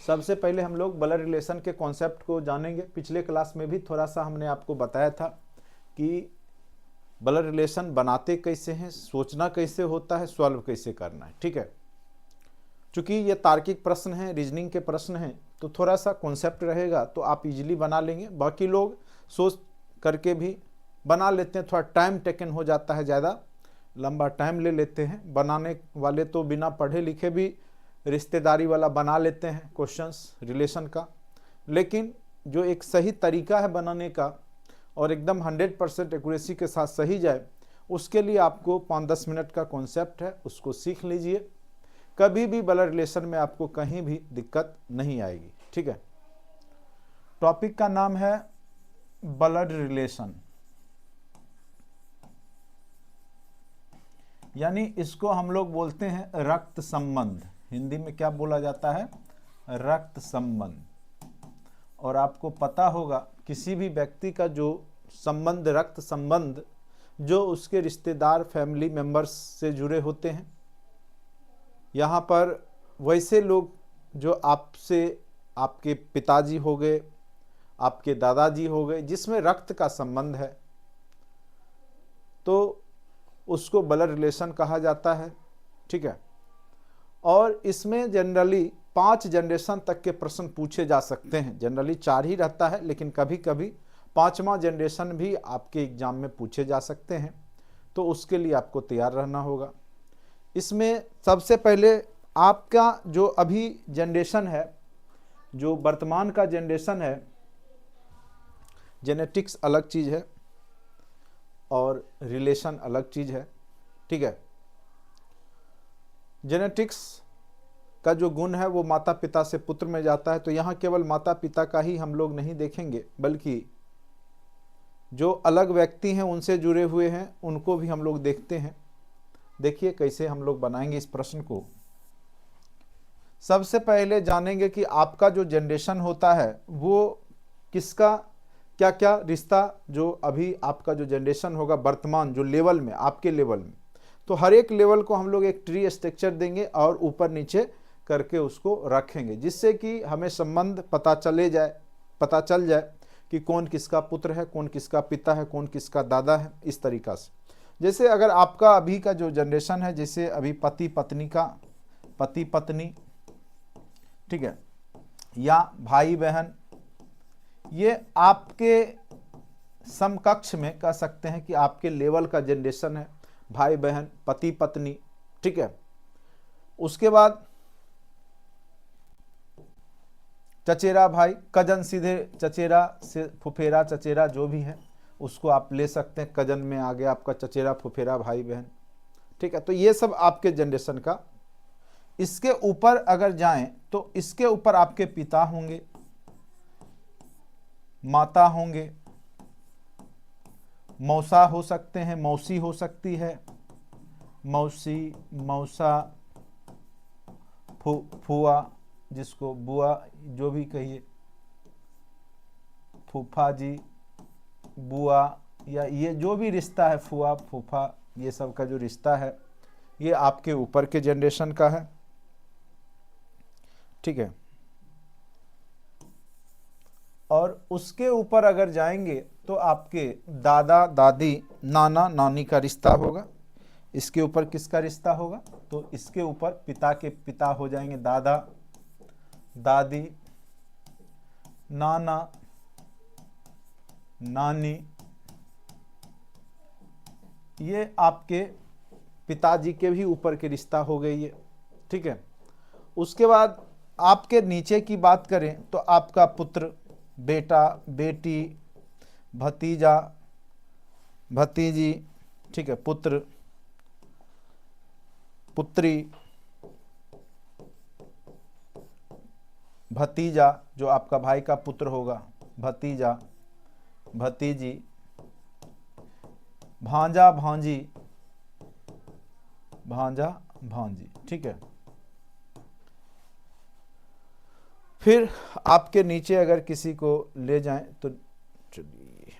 सबसे पहले हम लोग ब्लड रिलेशन के कॉन्सेप्ट को जानेंगे। पिछले क्लास में भी थोड़ा सा हमने आपको बताया था कि ब्लड रिलेशन बनाते कैसे हैं, सोचना कैसे होता है, सॉल्व कैसे करना है। ठीक है, चूंकि ये तार्किक प्रश्न हैं, रीजनिंग के प्रश्न हैं, तो थोड़ा सा कॉन्सेप्ट रहेगा तो आप इजीली बना लेंगे। बाकी लोग सोच करके भी बना लेते हैं, थोड़ा टाइम टेकन हो जाता है, ज़्यादा लंबा टाइम ले लेते हैं। बनाने वाले तो बिना पढ़े लिखे भी रिश्तेदारी वाला बना लेते हैं क्वेश्चंस रिलेशन का, लेकिन जो एक सही तरीका है बनाने का और एकदम 100% एक्यूरेसी के साथ सही जाए, उसके लिए आपको 5-10 मिनट का कॉन्सेप्ट है, उसको सीख लीजिए। कभी भी ब्लड रिलेशन में आपको कहीं भी दिक्कत नहीं आएगी। ठीक है, टॉपिक का नाम है ब्लड रिलेशन, यानी इसको हम लोग बोलते हैं रक्त संबंध। हिंदी में क्या बोला जाता है? रक्त संबंध। और आपको पता होगा किसी भी व्यक्ति का जो संबंध, रक्त संबंध, जो उसके रिश्तेदार, फैमिली मेंबर्स से जुड़े होते हैं। यहाँ पर वैसे लोग जो आपसे, आपके पिताजी हो गए, आपके दादाजी हो गए, जिसमें रक्त का संबंध है, तो उसको ब्लड रिलेशन कहा जाता है। ठीक है, और इसमें जनरली 5 जनरेशन तक के प्रश्न पूछे जा सकते हैं। जनरली 4 ही रहता है, लेकिन कभी कभी 5वां जनरेशन भी आपके एग्जाम में पूछे जा सकते हैं, तो उसके लिए आपको तैयार रहना होगा। इसमें सबसे पहले आपका जो अभी जनरेशन है, जो वर्तमान का जनरेशन है, जेनेटिक्स अलग चीज़ है और रिलेशन अलग चीज़ है। ठीक है, जेनेटिक्स का जो गुण है वो माता पिता से पुत्र में जाता है, तो यहाँ केवल माता पिता का ही हम लोग नहीं देखेंगे, बल्कि जो अलग व्यक्ति हैं उनसे जुड़े हुए हैं उनको भी हम लोग देखते हैं। देखिए कैसे हम लोग बनाएंगे इस प्रश्न को। सबसे पहले जानेंगे कि आपका जो जनरेशन होता है वो किसका क्या क्या रिश्ता, जो अभी आपका जो जनरेशन होगा वर्तमान जो लेवल में, आपके लेवल में, तो हर एक लेवल को हम लोग एक ट्री स्ट्रक्चर देंगे और ऊपर नीचे करके उसको रखेंगे, जिससे कि हमें संबंध पता चल जाए कि कौन किसका पुत्र है, कौन किसका पिता है, कौन किसका दादा है, इस तरीक़ा से। जैसे अगर आपका अभी का जो जनरेशन है, जैसे अभी पति पत्नी, ठीक है, या भाई बहन, ये आपके समकक्ष में कह सकते हैं कि आपके लेवल का जनरेशन है, भाई बहन, पति पत्नी। ठीक है, उसके बाद चचेरा भाई, कजन, सीधे चचेरा से फुफेरा, चचेरा जो भी है उसको आप ले सकते हैं। कजन में आ गया आपका चचेरा, फुफेरा, भाई बहन। ठीक है, तो ये सब आपके जनरेशन का। इसके ऊपर अगर जाएं तो इसके ऊपर आपके पिता होंगे, माता होंगे, मौसा हो सकते हैं, मौसी हो सकती है, मौसी, मौसा, फुआ, जिसको बुआ जो भी कहिए, फूफा जी, बुआ, या ये जो भी रिश्ता है, फुआ, फूफा, ये सब का जो रिश्ता है ये आपके ऊपर के जनरेशन का है। ठीक है, और उसके ऊपर अगर जाएंगे तो आपके दादा दादी, नाना नानी का रिश्ता होगा। इसके ऊपर किसका रिश्ता होगा? तो इसके ऊपर पिता के पिता हो जाएंगे दादा दादी, नाना नानी, ये आपके पिताजी के भी ऊपर के रिश्ता हो गए ये। ठीक है, उसके बाद आपके नीचे की बात करें तो आपका पुत्र, बेटा, बेटी, भतीजा, भतीजी, ठीक है, पुत्र, पुत्री, भतीजा जो आपका भाई का पुत्र होगा, भतीजा, भतीजी, भांजा, भांजी, भांजा, भांजी। ठीक है, फिर आपके नीचे अगर किसी को ले जाएं तो चलिए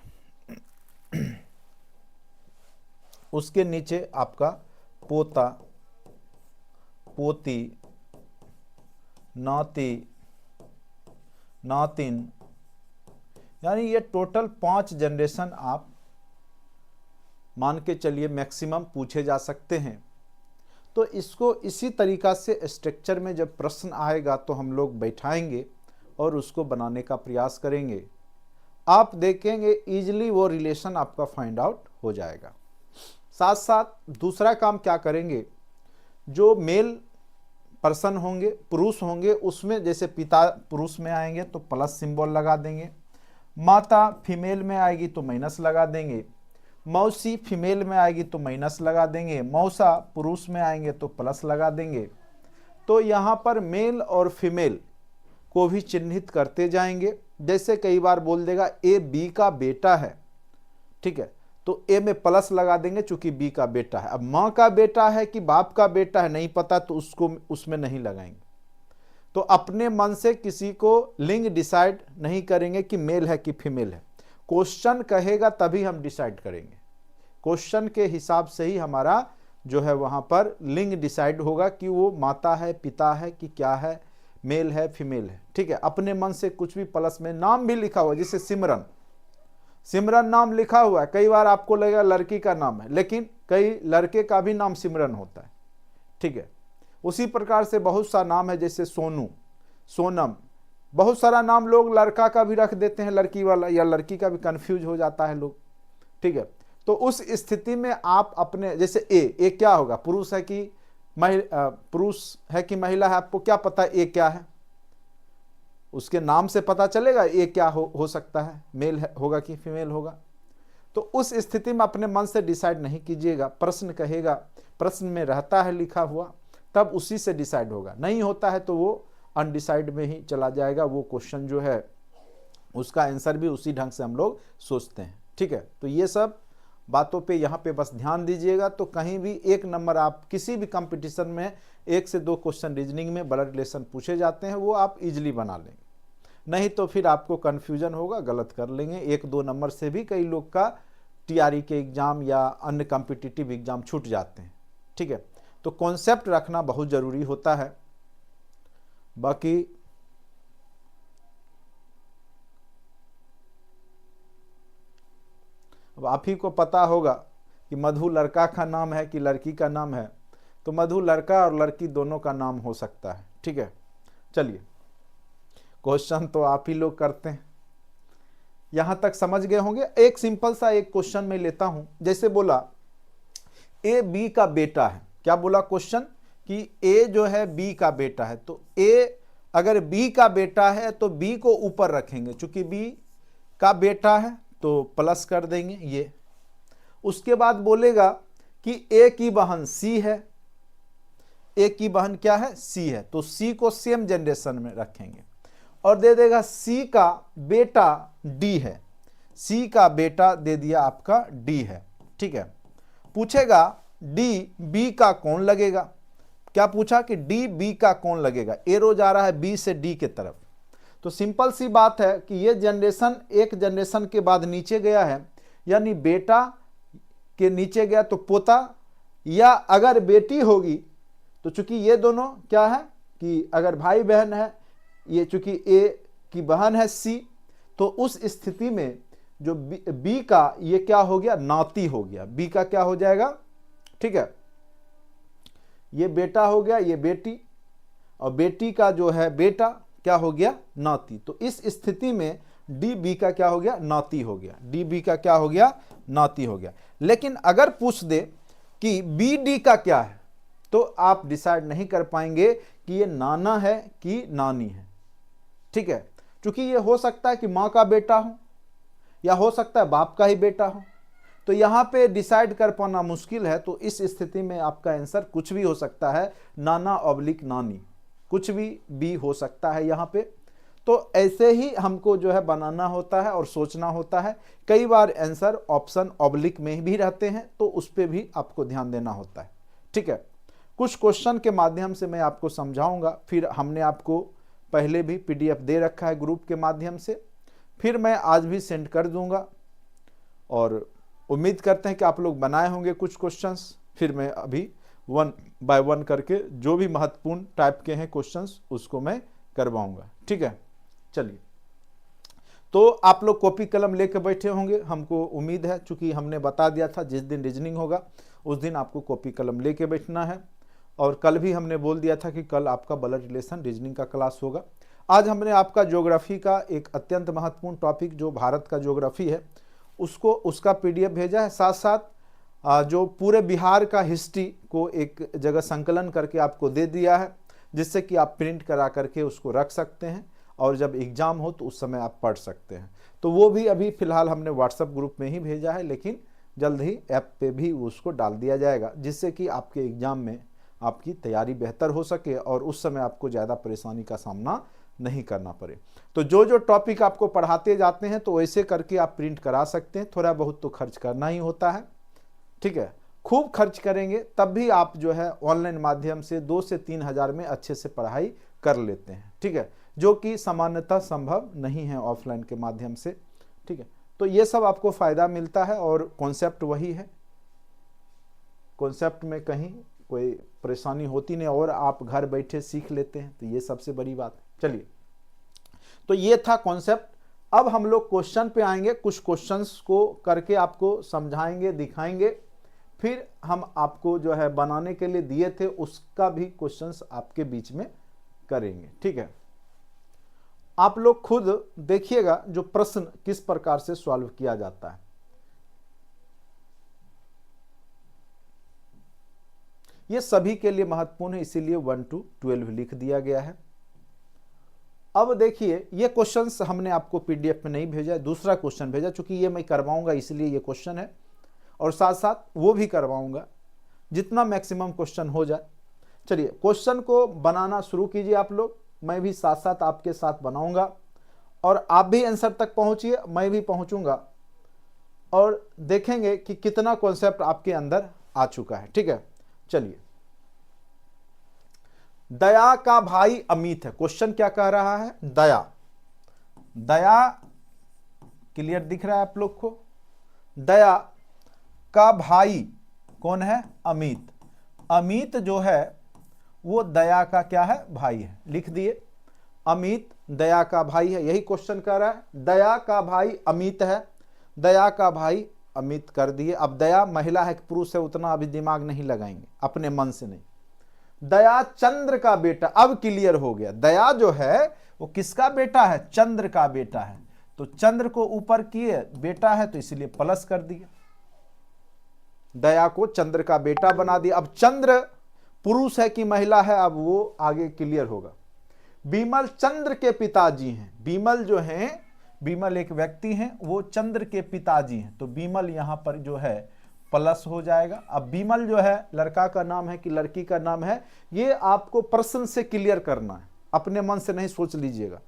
उसके नीचे आपका पोता, पोती, नाती, नातिन, यानी ये टोटल 5 जनरेशन आप मान के चलिए मैक्सिमम पूछे जा सकते हैं। तो इसको इसी तरीका से स्ट्रक्चर में जब प्रश्न आएगा तो हम लोग बैठाएंगे और उसको बनाने का प्रयास करेंगे। आप देखेंगे इजीली वो रिलेशन आपका फाइंड आउट हो जाएगा। साथ साथ दूसरा काम क्या करेंगे, जो मेल पर्सन होंगे, पुरुष होंगे, उसमें जैसे पिता पुरुष में आएंगे तो प्लस सिंबल लगा देंगे, माता फीमेल में आएगी तो माइनस लगा देंगे, मौसी फीमेल में आएगी तो माइनस लगा देंगे, मौसा पुरुष में आएंगे तो प्लस लगा देंगे। तो यहाँ पर मेल और फीमेल को भी चिन्हित करते जाएंगे। जैसे कई बार बोल देगा ए बी का बेटा है, ठीक है, तो ए में प्लस लगा देंगे चूंकि बी का बेटा है। अब माँ का बेटा है कि बाप का बेटा है नहीं पता तो उसको उसमें नहीं लगाएंगे। तो अपने मन से किसी को लिंग डिसाइड नहीं करेंगे कि मेल है कि फीमेल है। क्वेश्चन कहेगा तभी हम डिसाइड करेंगे। क्वेश्चन के हिसाब से ही हमारा जो है वहाँ पर लिंग डिसाइड होगा कि वो माता है, पिता है कि क्या है, मेल है, फीमेल है, ठीक है। अपने मन से कुछ भी प्लस में नाम भी लिखा हुआ, जैसे सिमरन, सिमरन नाम लिखा हुआ है, कई बार आपको लगेगा लड़की का नाम है, लेकिन कई लड़के का भी नाम सिमरन होता है, ठीक है। उसी प्रकार से बहुत सा नाम है, जैसे सोनू, सोनम, बहुत सारा नाम लोग लड़का का भी रख देते हैं, लड़की वाला, या लड़की का भी कंफ्यूज हो जाता है लोग, ठीक है। तो उस स्थिति में आप अपने, जैसे ए क्या होगा, पुरुष है कि पुरुष है कि महिला है, आपको क्या पता ए क्या है, उसके नाम से पता चलेगा ए क्या हो सकता है, मेल होगा कि फीमेल होगा। तो उस स्थिति में अपने मन से डिसाइड नहीं कीजिएगा। प्रश्न कहेगा, प्रश्न में रहता है लिखा हुआ, तब उसी से डिसाइड होगा। नहीं होता है तो वो अनडिसाइड में ही चला जाएगा। वो क्वेश्चन जो है उसका आंसर भी उसी ढंग से हम लोग सोचते हैं, ठीक है। तो ये सब बातों पे यहाँ पे बस ध्यान दीजिएगा। तो कहीं भी 1 नंबर, आप किसी भी कंपटीशन में 1 से 2 क्वेश्चन रीजनिंग में ब्लड रिलेशन पूछे जाते हैं, वो आप इजीली बना लेंगे। नहीं तो फिर आपको कन्फ्यूजन होगा, गलत कर लेंगे। 1-2 नंबर से भी कई लोग का टीआरई के एग्ज़ाम या अन्य कॉम्पिटिटिव एग्ज़ाम छूट जाते हैं, ठीक है। तो कॉन्सेप्ट रखना बहुत ज़रूरी होता है। बाकी अब आप ही को पता होगा कि मधु लड़का का नाम है कि लड़की का नाम है, तो मधु लड़का और लड़की दोनों का नाम हो सकता है, ठीक है। चलिए, क्वेश्चन तो आप ही लोग करते हैं, यहां तक समझ गए होंगे। एक सिंपल सा एक क्वेश्चन मैं लेता हूं। जैसे बोला ए बी का बेटा है, क्या बोला क्वेश्चन कि ए जो है बी का बेटा है। तो ए अगर बी का बेटा है तो बी को ऊपर रखेंगे, चूंकि बी का बेटा है तो प्लस कर देंगे ये। उसके बाद बोलेगा कि ए की बहन सी है, ए की बहन क्या है, सी है, तो सी को सेम जनरेशन में रखेंगे। और दे देगा सी का बेटा डी है, सी का बेटा दे दिया आपका डी है, ठीक है। पूछेगा डी बी का कौन लगेगा, क्या पूछा कि डी बी का कौन लगेगा। एरो जा रहा है बी से डी के तरफ। तो सिंपल सी बात है कि ये जनरेशन एक जनरेशन के बाद नीचे गया है, यानी बेटा के नीचे गया तो पोता, या अगर बेटी होगी तो चूंकि ये दोनों क्या है कि अगर भाई बहन है, ये चूंकि ए की बहन है सी, तो उस स्थिति में जो बी का ये क्या हो गया, नाती हो गया। बी का क्या हो जाएगा, ठीक है, ये बेटा हो गया, ये बेटी, और बेटी का जो है बेटा क्या हो गया, नाती। तो इस स्थिति में डी बी का क्या हो गया, नाती हो गया। डी बी का क्या हो गया, नाती हो गया। लेकिन अगर पूछ दे कि बी डी का क्या है, तो आप डिसाइड नहीं कर पाएंगे कि ये नाना है कि नानी है, ठीक है। क्योंकि ये हो सकता है कि माँ का बेटा हो, या हो सकता है बाप का ही बेटा हो, तो यहाँ पे डिसाइड कर पाना मुश्किल है। तो इस स्थिति में आपका आंसर कुछ भी हो सकता है, नाना ऑब्लिक नानी, कुछ भी हो सकता है यहाँ पे। तो ऐसे ही हमको जो है बनाना होता है और सोचना होता है। कई बार आंसर ऑप्शन ऑब्लिक में भी रहते हैं, तो उस पर भी आपको ध्यान देना होता है, ठीक है। कुछ क्वेश्चन के माध्यम से मैं आपको समझाऊंगा। फिर हमने आपको पहले भी पीडीएफ दे रखा है ग्रुप के माध्यम से, फिर मैं आज भी सेंड कर दूंगा। और उम्मीद करते हैं कि आप लोग बनाए होंगे कुछ क्वेश्चंस। फिर मैं अभी 1 बाय 1 करके जो भी महत्वपूर्ण टाइप के हैं क्वेश्चंस उसको मैं करवाऊंगा, ठीक है। चलिए। तो आप लोग कॉपी कलम लेके बैठे होंगे, हमको उम्मीद है, चूंकि हमने बता दिया था जिस दिन रीजनिंग होगा उस दिन आपको कॉपी कलम लेके बैठना है। और कल भी हमने बोल दिया था कि कल आपका ब्लड रिलेशन रीजनिंग का क्लास होगा। आज हमने आपका ज्योग्राफी का एक अत्यंत महत्वपूर्ण टॉपिक जो भारत का ज्योग्राफी है उसका PDF भेजा है। साथ साथ जो पूरे बिहार का हिस्ट्री को एक जगह संकलन करके आपको दे दिया है, जिससे कि आप प्रिंट करा करके उसको रख सकते हैं और जब एग्ज़ाम हो तो उस समय आप पढ़ सकते हैं। तो वो भी अभी फ़िलहाल हमने व्हाट्सएप ग्रुप में ही भेजा है, लेकिन जल्द ही ऐप पे भी उसको डाल दिया जाएगा, जिससे कि आपके एग्ज़ाम में आपकी तैयारी बेहतर हो सके और उस समय आपको ज़्यादा परेशानी का सामना नहीं करना पड़े। तो जो जो टॉपिक आपको पढ़ाते जाते हैं तो वैसे करके आप प्रिंट करा सकते हैं। थोड़ा बहुत तो खर्च करना ही होता है, ठीक है। खूब खर्च करेंगे तब भी आप जो है ऑनलाइन माध्यम से 2 से 3 हज़ार में अच्छे से पढ़ाई कर लेते हैं, ठीक है, जो कि सामान्यतः संभव नहीं है ऑफलाइन के माध्यम से, ठीक है। तो ये सब आपको फ़ायदा मिलता है और कॉन्सेप्ट वही है, कॉन्सेप्ट में कहीं कोई परेशानी होती नहीं और आप घर बैठे सीख लेते हैं, तो ये सबसे बड़ी बात है। चलिए, तो ये था कॉन्सेप्ट। अब हम लोग क्वेश्चन पे आएंगे, कुछ क्वेश्चंस को करके आपको समझाएंगे, दिखाएंगे, फिर हम आपको जो है बनाने के लिए दिए थे उसका भी क्वेश्चंस आपके बीच में करेंगे, ठीक है। आप लोग खुद देखिएगा जो प्रश्न किस प्रकार से सॉल्व किया जाता है। ये सभी के लिए महत्वपूर्ण है, इसीलिए 1 to 12 लिख दिया गया है। अब देखिए, ये क्वेश्चंस हमने आपको PDF में नहीं भेजा है, दूसरा क्वेश्चन भेजा, चूंकि ये मैं करवाऊंगा इसलिए ये क्वेश्चन है, और साथ साथ वो भी करवाऊंगा, जितना मैक्सिमम क्वेश्चन हो जाए। चलिए, क्वेश्चन को बनाना शुरू कीजिए आप लोग, मैं भी साथ साथ आपके साथ बनाऊंगा और आप भी आंसर तक पहुंचिए, मैं भी पहुंचूंगा और देखेंगे कि कितना कॉन्सेप्ट आपके अंदर आ चुका है, ठीक है। चलिए, दया का भाई अमित है। क्वेश्चन क्या कह रहा है? दया क्लियर दिख रहा है आप लोग को? दया का भाई कौन है? अमित। अमित जो है वो दया का क्या है? भाई है। लिख दिए, अमित दया का भाई है, यही क्वेश्चन कर रहा है। दया का भाई अमित है, दया का भाई अमित कर दिए। अब दया महिला है कि पुरुष है उतना अभी दिमाग नहीं लगाएंगे, अपने मन से नहीं। दया चंद्र का बेटा, अब क्लियर हो गया। दया जो है वो किसका बेटा है? चंद्र का बेटा है। तो चंद्र को ऊपर किए, बेटा है तो इसलिए प्लस कर दिया, दया को चंद्र का बेटा बना दिया। अब चंद्र पुरुष है कि महिला है, अब वो आगे क्लियर होगा। बीमल चंद्र के पिताजी हैं। बीमल जो हैं, बीमल एक व्यक्ति हैं, वो चंद्र के पिताजी हैं, तो बीमल यहां पर जो है प्लस हो जाएगा। अब बीमल जो है लड़का का नाम है कि लड़की का नाम है, ये आपको प्रश्न से क्लियर करना है, अपने मन से नहीं सोच लीजिएगा।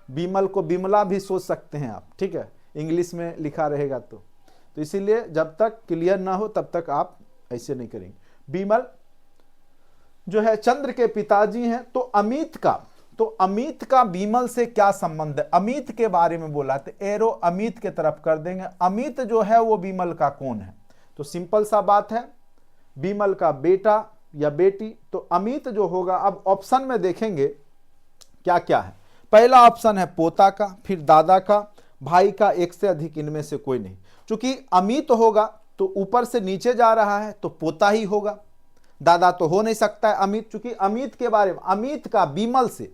बीमल को बिमला भी सोच सकते हैं आप, ठीक है, इंग्लिश में लिखा रहेगा तो इसीलिए जब तक क्लियर ना हो तब तक आप ऐसे नहीं करेंगे। बीमल जो है चंद्र के पिताजी हैं। तो अमित का बीमल से क्या संबंध है? अमित के बारे में बोला, तो एरो अमित के तरफ कर देंगे। अमित जो है वो बीमल का कौन है? तो सिंपल सा बात है, बीमल का बेटा या बेटी। तो अमित जो होगा, अब ऑप्शन में देखेंगे क्या क्या है। पहला ऑप्शन है पोता का, फिर दादा का, भाई का, एक से अधिक इनमें से कोई नहीं। चूंकि अमित होगा तो ऊपर से नीचे जा रहा है तो पोता ही होगा, दादा तो हो नहीं सकता है अमित। चूंकि अमित के बारे में, अमित का बीमल से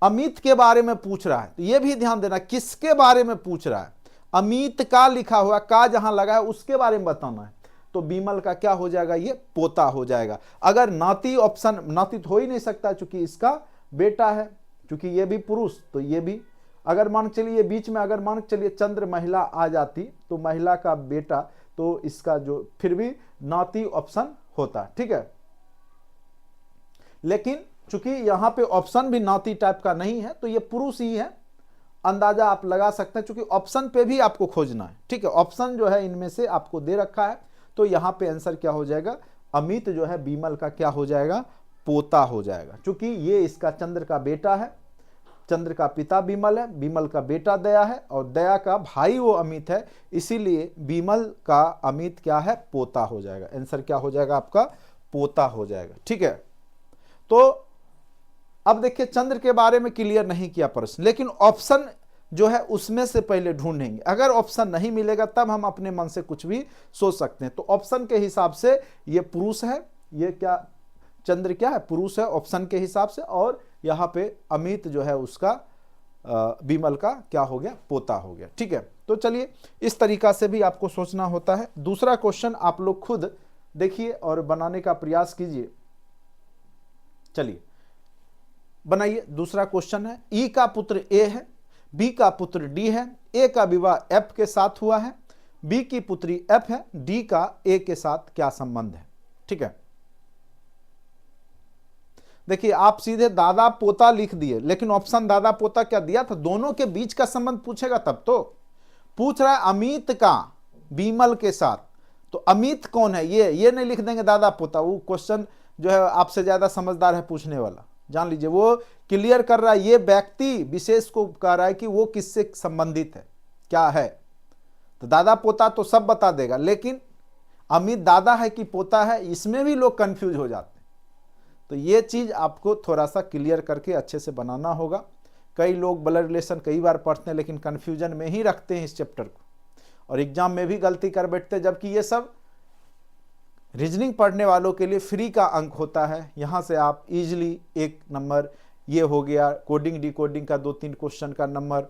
अमित के बारे में पूछ रहा है, तो यह भी ध्यान देना किसके बारे में पूछ रहा है। अमित का लिखा हुआ, का जहां लगा है उसके बारे में बताना है, तो बीमल का क्या हो जाएगा? ये पोता हो जाएगा। अगर नाती ऑप्शन, नाती तो हो ही नहीं सकता चूंकि इसका बेटा है, चूंकि ये भी पुरुष, तो ये भी, अगर मान चलिए बीच में, अगर मान चलिए चंद्र महिला आ जाती तो महिला का बेटा, तो इसका जो फिर भी नाती ऑप्शन होता, ठीक है। लेकिन चूंकि यहां पे ऑप्शन भी नाती टाइप का नहीं है तो ये पुरुष ही है, अंदाजा आप लगा सकते हैं, चूंकि ऑप्शन पे भी आपको खोजना है, ठीक है। ऑप्शन जो है इनमें से आपको दे रखा है, तो यहां पे आंसर क्या हो जाएगा? अमित जो है बीमल का क्या हो जाएगा? पोता हो जाएगा। चूंकि ये इसका चंद्र का बेटा है, चंद्र का पिता बीमल है, बीमल का बेटा दया है और दया का भाई वो अमित है, इसीलिए बीमल का अमित क्या है? पोता हो जाएगा। आंसर क्या हो जाएगा आपका? पोता हो जाएगा, ठीक है। तो अब देखिए, चंद्र के बारे में क्लियर नहीं किया प्रश्न, लेकिन ऑप्शन जो है उसमें से पहले ढूंढेंगे। अगर ऑप्शन नहीं मिलेगा तब हम अपने मन से कुछ भी सोच सकते हैं। तो ऑप्शन के हिसाब से ये पुरुष है, ये क्या चंद्र क्या है, पुरुष है ऑप्शन के हिसाब से, और यहाँ पे अमित जो है उसका विमल का क्या हो गया, पोता हो गया। ठीक है, तो चलिए इस तरीका से भी आपको सोचना होता है। दूसरा क्वेश्चन आप लोग खुद देखिए और बनाने का प्रयास कीजिए। चलिए बनाइए। दूसरा क्वेश्चन है, ई का पुत्र ए है, बी का पुत्र डी है, ए का विवाह एफ के साथ हुआ है, बी की पुत्री एफ है, डी का ए के साथ क्या संबंध है। ठीक है, देखिए आप सीधे दादा पोता लिख दिए, लेकिन ऑप्शन दादा पोता क्या दिया था, दोनों के बीच का संबंध पूछेगा तब तो। पूछ रहा है अमित का विमल के साथ, तो अमित कौन है, ये नहीं लिख देंगे दादा पोता। वो क्वेश्चन जो है आपसे ज्यादा समझदार है पूछने वाला, जान लीजिए। वो क्लियर कर रहा है, ये व्यक्ति विशेष को कह रहा है कि वो किससे संबंधित है, क्या है। तो दादा पोता तो सब बता देगा, लेकिन अमित दादा है कि पोता है, इसमें भी लोग कंफ्यूज हो जाते हैं। तो ये चीज आपको थोड़ा सा क्लियर करके अच्छे से बनाना होगा। कई लोग ब्लड रिलेशन कई बार पढ़ते हैं, लेकिन कंफ्यूजन में ही रखते हैं इस चैप्टर को, और एग्जाम में भी गलती कर बैठते हैं। जबकि ये सब रीजनिंग पढ़ने वालों के लिए फ्री का अंक होता है। यहाँ से आप इजीली 1 नंबर, ये हो गया कोडिंग डिकोडिंग का 2-3 क्वेश्चन का नंबर,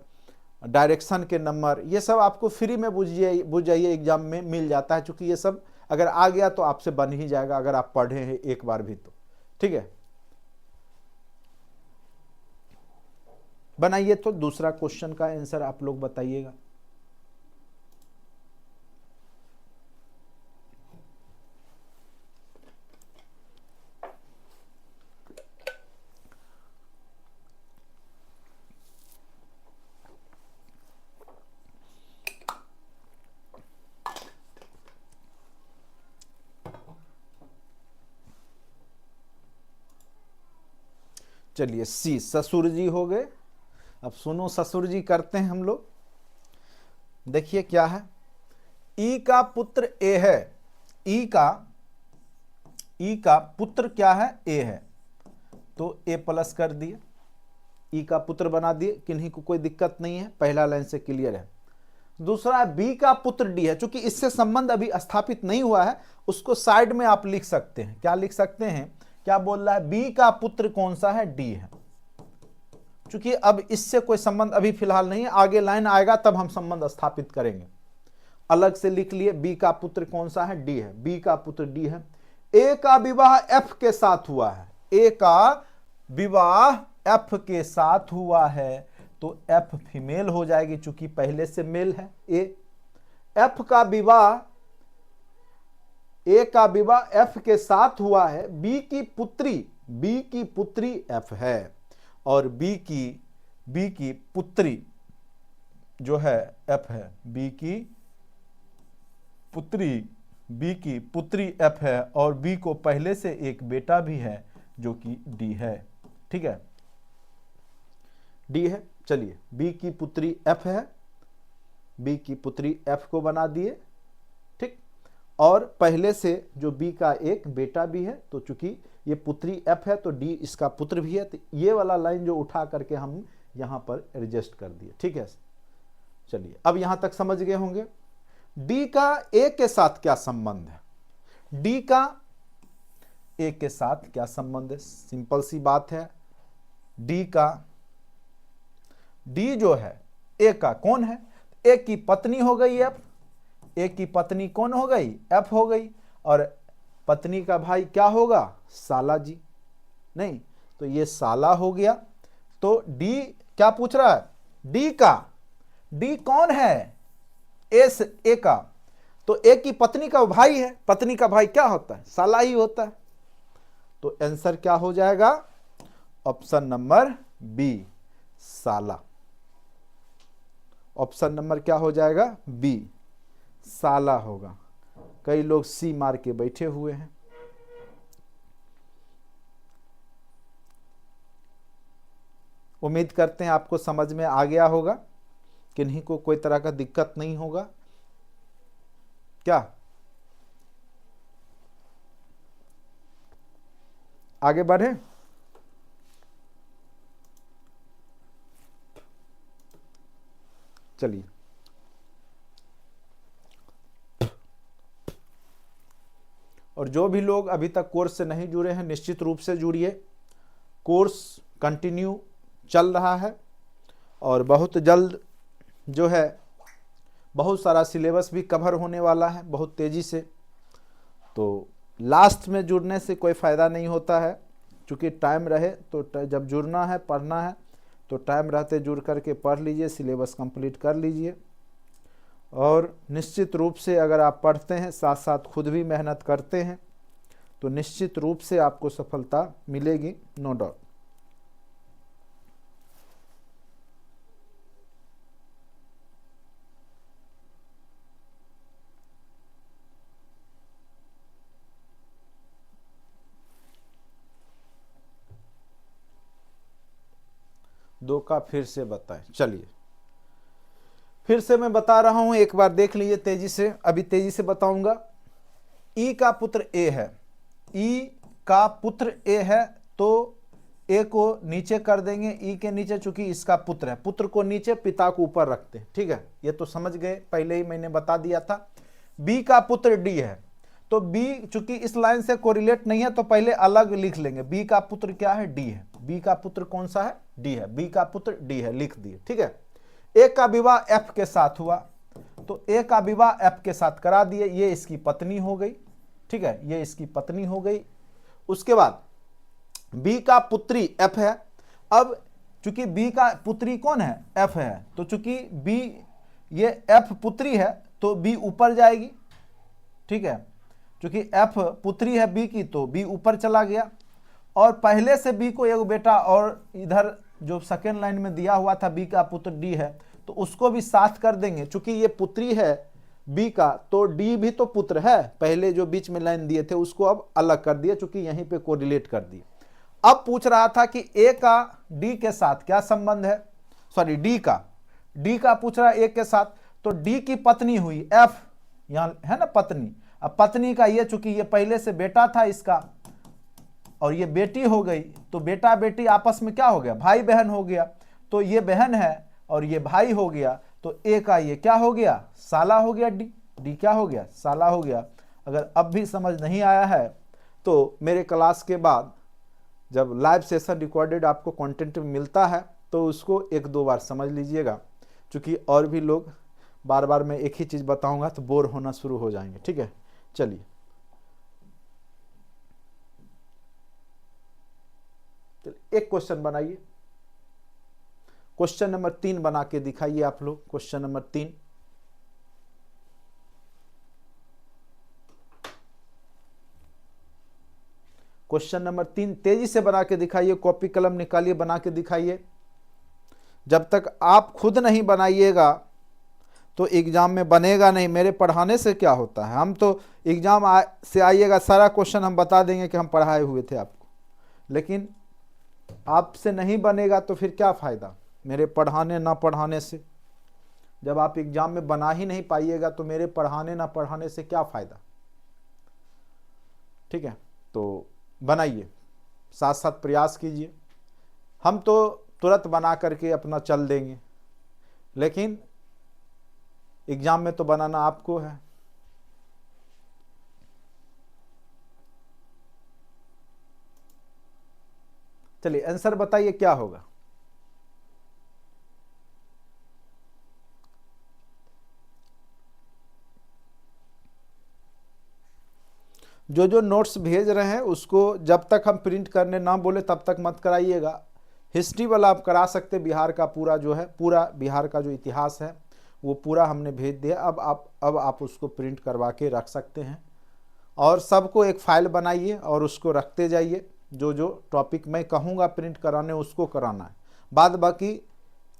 डायरेक्शन के नंबर, ये सब आपको फ्री में बुझ जाइए एग्जाम में मिल जाता है। चूंकि ये सब अगर आ गया तो आपसे बन ही जाएगा, अगर आप पढ़े हैं एक बार भी तो। ठीक है, बनाइए। तो दूसरा क्वेश्चन का आंसर आप लोग बताइएगा। चलिए सी, ससुर जी हो गए। अब सुनो, ससुर जी करते हैं हम लोग। देखिए क्या है, ई का पुत्र ए है, ई का पुत्र क्या है, ए है, तो ए प्लस कर दिए, ई का पुत्र बना दिए, किन्हीं को कोई दिक्कत नहीं है, पहला लाइन से क्लियर है। दूसरा बी का पुत्र डी है, चूंकि इससे संबंध अभी स्थापित नहीं हुआ है, उसको साइड में आप लिख सकते हैं। क्या लिख सकते हैं, क्या बोल रहा है, बी का पुत्र कौन सा है, डी है। चूंकि अब इससे कोई संबंध अभी फिलहाल नहीं है, आगे लाइन आएगा तब हम संबंध स्थापित करेंगे। अलग से लिख लिए, बी का पुत्र कौन सा है, डी है, बी का पुत्र डी है। ए का विवाह एफ के साथ हुआ है, ए का विवाह एफ के साथ हुआ है, तो एफ फीमेल हो जाएगी, चूंकि पहले से मेल है ए। एफ का विवाह, ए का विवाह एफ के साथ हुआ है, बी की पुत्री एफ है, और बी की पुत्री जो है एफ है, बी की पुत्री एफ है, और बी को पहले से एक बेटा भी है जो कि डी है। ठीक है, डी है। चलिए बी की पुत्री एफ है, बी की पुत्री एफ को बना दिए। ठीक, और पहले से जो बी का एक बेटा भी है, तो चूंकि ये पुत्री एफ है तो डी इसका पुत्र भी है, तो ये वाला लाइन जो उठा करके हम यहां पर एडजस्ट कर दिए। ठीक है, चलिए अब यहां तक समझ गए होंगे। डी का ए के साथ क्या संबंध है, डी का ए के साथ क्या संबंध है, सिंपल सी बात है। डी जो है ए का कौन है, ए की पत्नी हो गई एफ, ए की पत्नी कौन हो गई, एफ हो गई, और पत्नी का भाई क्या होगा, साला जी, नहीं तो ये साला हो गया। तो डी क्या पूछ रहा है, डी कौन है, एस ए का, तो ए की पत्नी का भाई है, पत्नी का भाई क्या होता है, साला ही होता है। तो आंसर क्या हो जाएगा, ऑप्शन नंबर बी, साला। ऑप्शन नंबर क्या हो जाएगा, बी, साला होगा। कई लोग सी मार के बैठे हुए हैं। उम्मीद करते हैं आपको समझ में आ गया होगा, किन्हीं को कोई तरह का दिक्कत नहीं होगा। क्या आगे बढ़े, चलिए, और जो भी लोग अभी तक कोर्स से नहीं जुड़े हैं निश्चित रूप से जुड़िए। कोर्स कंटिन्यू चल रहा है और बहुत जल्द जो है बहुत सारा सिलेबस भी कवर होने वाला है बहुत तेज़ी से। तो लास्ट में जुड़ने से कोई फ़ायदा नहीं होता है, क्योंकि टाइम रहे तो जब जुड़ना है पढ़ना है तो टाइम रहते जुड़ करके पढ़ लीजिए, सिलेबस कंप्लीट कर लीजिए। और निश्चित रूप से अगर आप पढ़ते हैं साथ साथ खुद भी मेहनत करते हैं तो निश्चित रूप से आपको सफलता मिलेगी, नो डाउट। दो का फिर से बताएं। चलिए फिर से मैं बता रहा हूं, एक बार देख लीजिए तेजी से, अभी तेजी से बताऊंगा। ई का पुत्र ए है, ई का पुत्र ए है तो ए को नीचे कर देंगे, ई के नीचे, चूंकि इसका पुत्र है, पुत्र को नीचे पिता को ऊपर रखते हैं, ठीक है, ये तो समझ गए, पहले ही मैंने बता दिया था। बी का पुत्र डी है तो बी चूंकि इस लाइन से कोरिलेट नहीं है तो पहले अलग लिख लेंगे। बी का पुत्र क्या है? डी है। बी का पुत्र कौन सा है? डी है। बी का पुत्र डी है, लिख दिए, ठीक है। ए का विवाह एफ के साथ हुआ तो ए का विवाह एफ के साथ करा दिए, ये इसकी पत्नी हो गई, ठीक है, ये इसकी पत्नी हो गई। उसके बाद बी का पुत्री एफ है। अब चूंकि बी का पुत्री कौन है? एफ है, तो चूंकि बी ये एफ पुत्री है तो बी ऊपर जाएगी, ठीक है, चूंकि एफ पुत्री है बी की तो बी ऊपर चला गया। और पहले से बी को एक बेटा और इधर जो सेकेंड लाइन में दिया हुआ था बी का पुत्र डी है तो उसको भी साथ कर देंगे, चूंकि ये पुत्री है बी का तो डी भी तो पुत्र है, पहले जो बीच में लाइन दिए थे उसको अब अलग कर दिया, चूंकि यहीं पे कोरिलेट कर दिए। अब पूछ रहा था कि ए का डी के साथ क्या संबंध है, सॉरी डी का पूछ रहा है ए के साथ, तो डी की पत्नी हुई एफ, यहां है ना पत्नी। अब पत्नी का ये चूंकि ये पहले से बेटा था इसका और ये बेटी हो गई तो बेटा बेटी आपस में क्या हो गया? भाई बहन हो गया। तो ये बहन है और ये भाई हो गया तो ए का ये क्या हो गया? साला हो गया। डी क्या हो गया? साला हो गया। अगर अब भी समझ नहीं आया है तो मेरे क्लास के बाद जब लाइव सेशन रिकॉर्डेड आपको कंटेंट मिलता है तो उसको एक दो बार समझ लीजिएगा, क्योंकि और भी लोग बार बार मैं एक ही चीज़ बताऊंगा तो बोर होना शुरू हो जाएंगे, ठीक है। चलिए एक क्वेश्चन बनाइए, क्वेश्चन नंबर 3 बना के दिखाइए आप लोग। क्वेश्चन नंबर 3, क्वेश्चन नंबर 3 तेजी से बना के दिखाइए, कॉपी कलम निकालिए, बना के दिखाइए। जब तक आप खुद नहीं बनाइएगा तो एग्जाम में बनेगा नहीं। मेरे पढ़ाने से क्या होता है, हम तो एग्जाम से आइएगा सारा क्वेश्चन हम बता देंगे कि हम पढ़ाए हुए थे आपको, लेकिन आपसे नहीं बनेगा तो फिर क्या फ़ायदा मेरे पढ़ाने ना पढ़ाने से। जब आप एग्जाम में बना ही नहीं पाइएगा तो मेरे पढ़ाने ना पढ़ाने से क्या फ़ायदा, ठीक है। तो बनाइए, साथ साथ प्रयास कीजिए। हम तो तुरंत बना करके अपना चल देंगे, लेकिन एग्जाम में तो बनाना आपको है। चलिए आंसर बताइए क्या होगा। जो नोट्स भेज रहे हैं उसको जब तक हम प्रिंट करने ना बोले तब तक मत कराइएगा। हिस्ट्री वाला आप करा सकते, बिहार का पूरा जो है, पूरा बिहार का जो इतिहास है वो पूरा हमने भेज दिया। अब आप उसको प्रिंट करवा के रख सकते हैं और सबको एक फाइल बनाइए और उसको रखते जाइए। जो टॉपिक मैं कहूँगा प्रिंट कराने उसको कराना है, बाद बाकी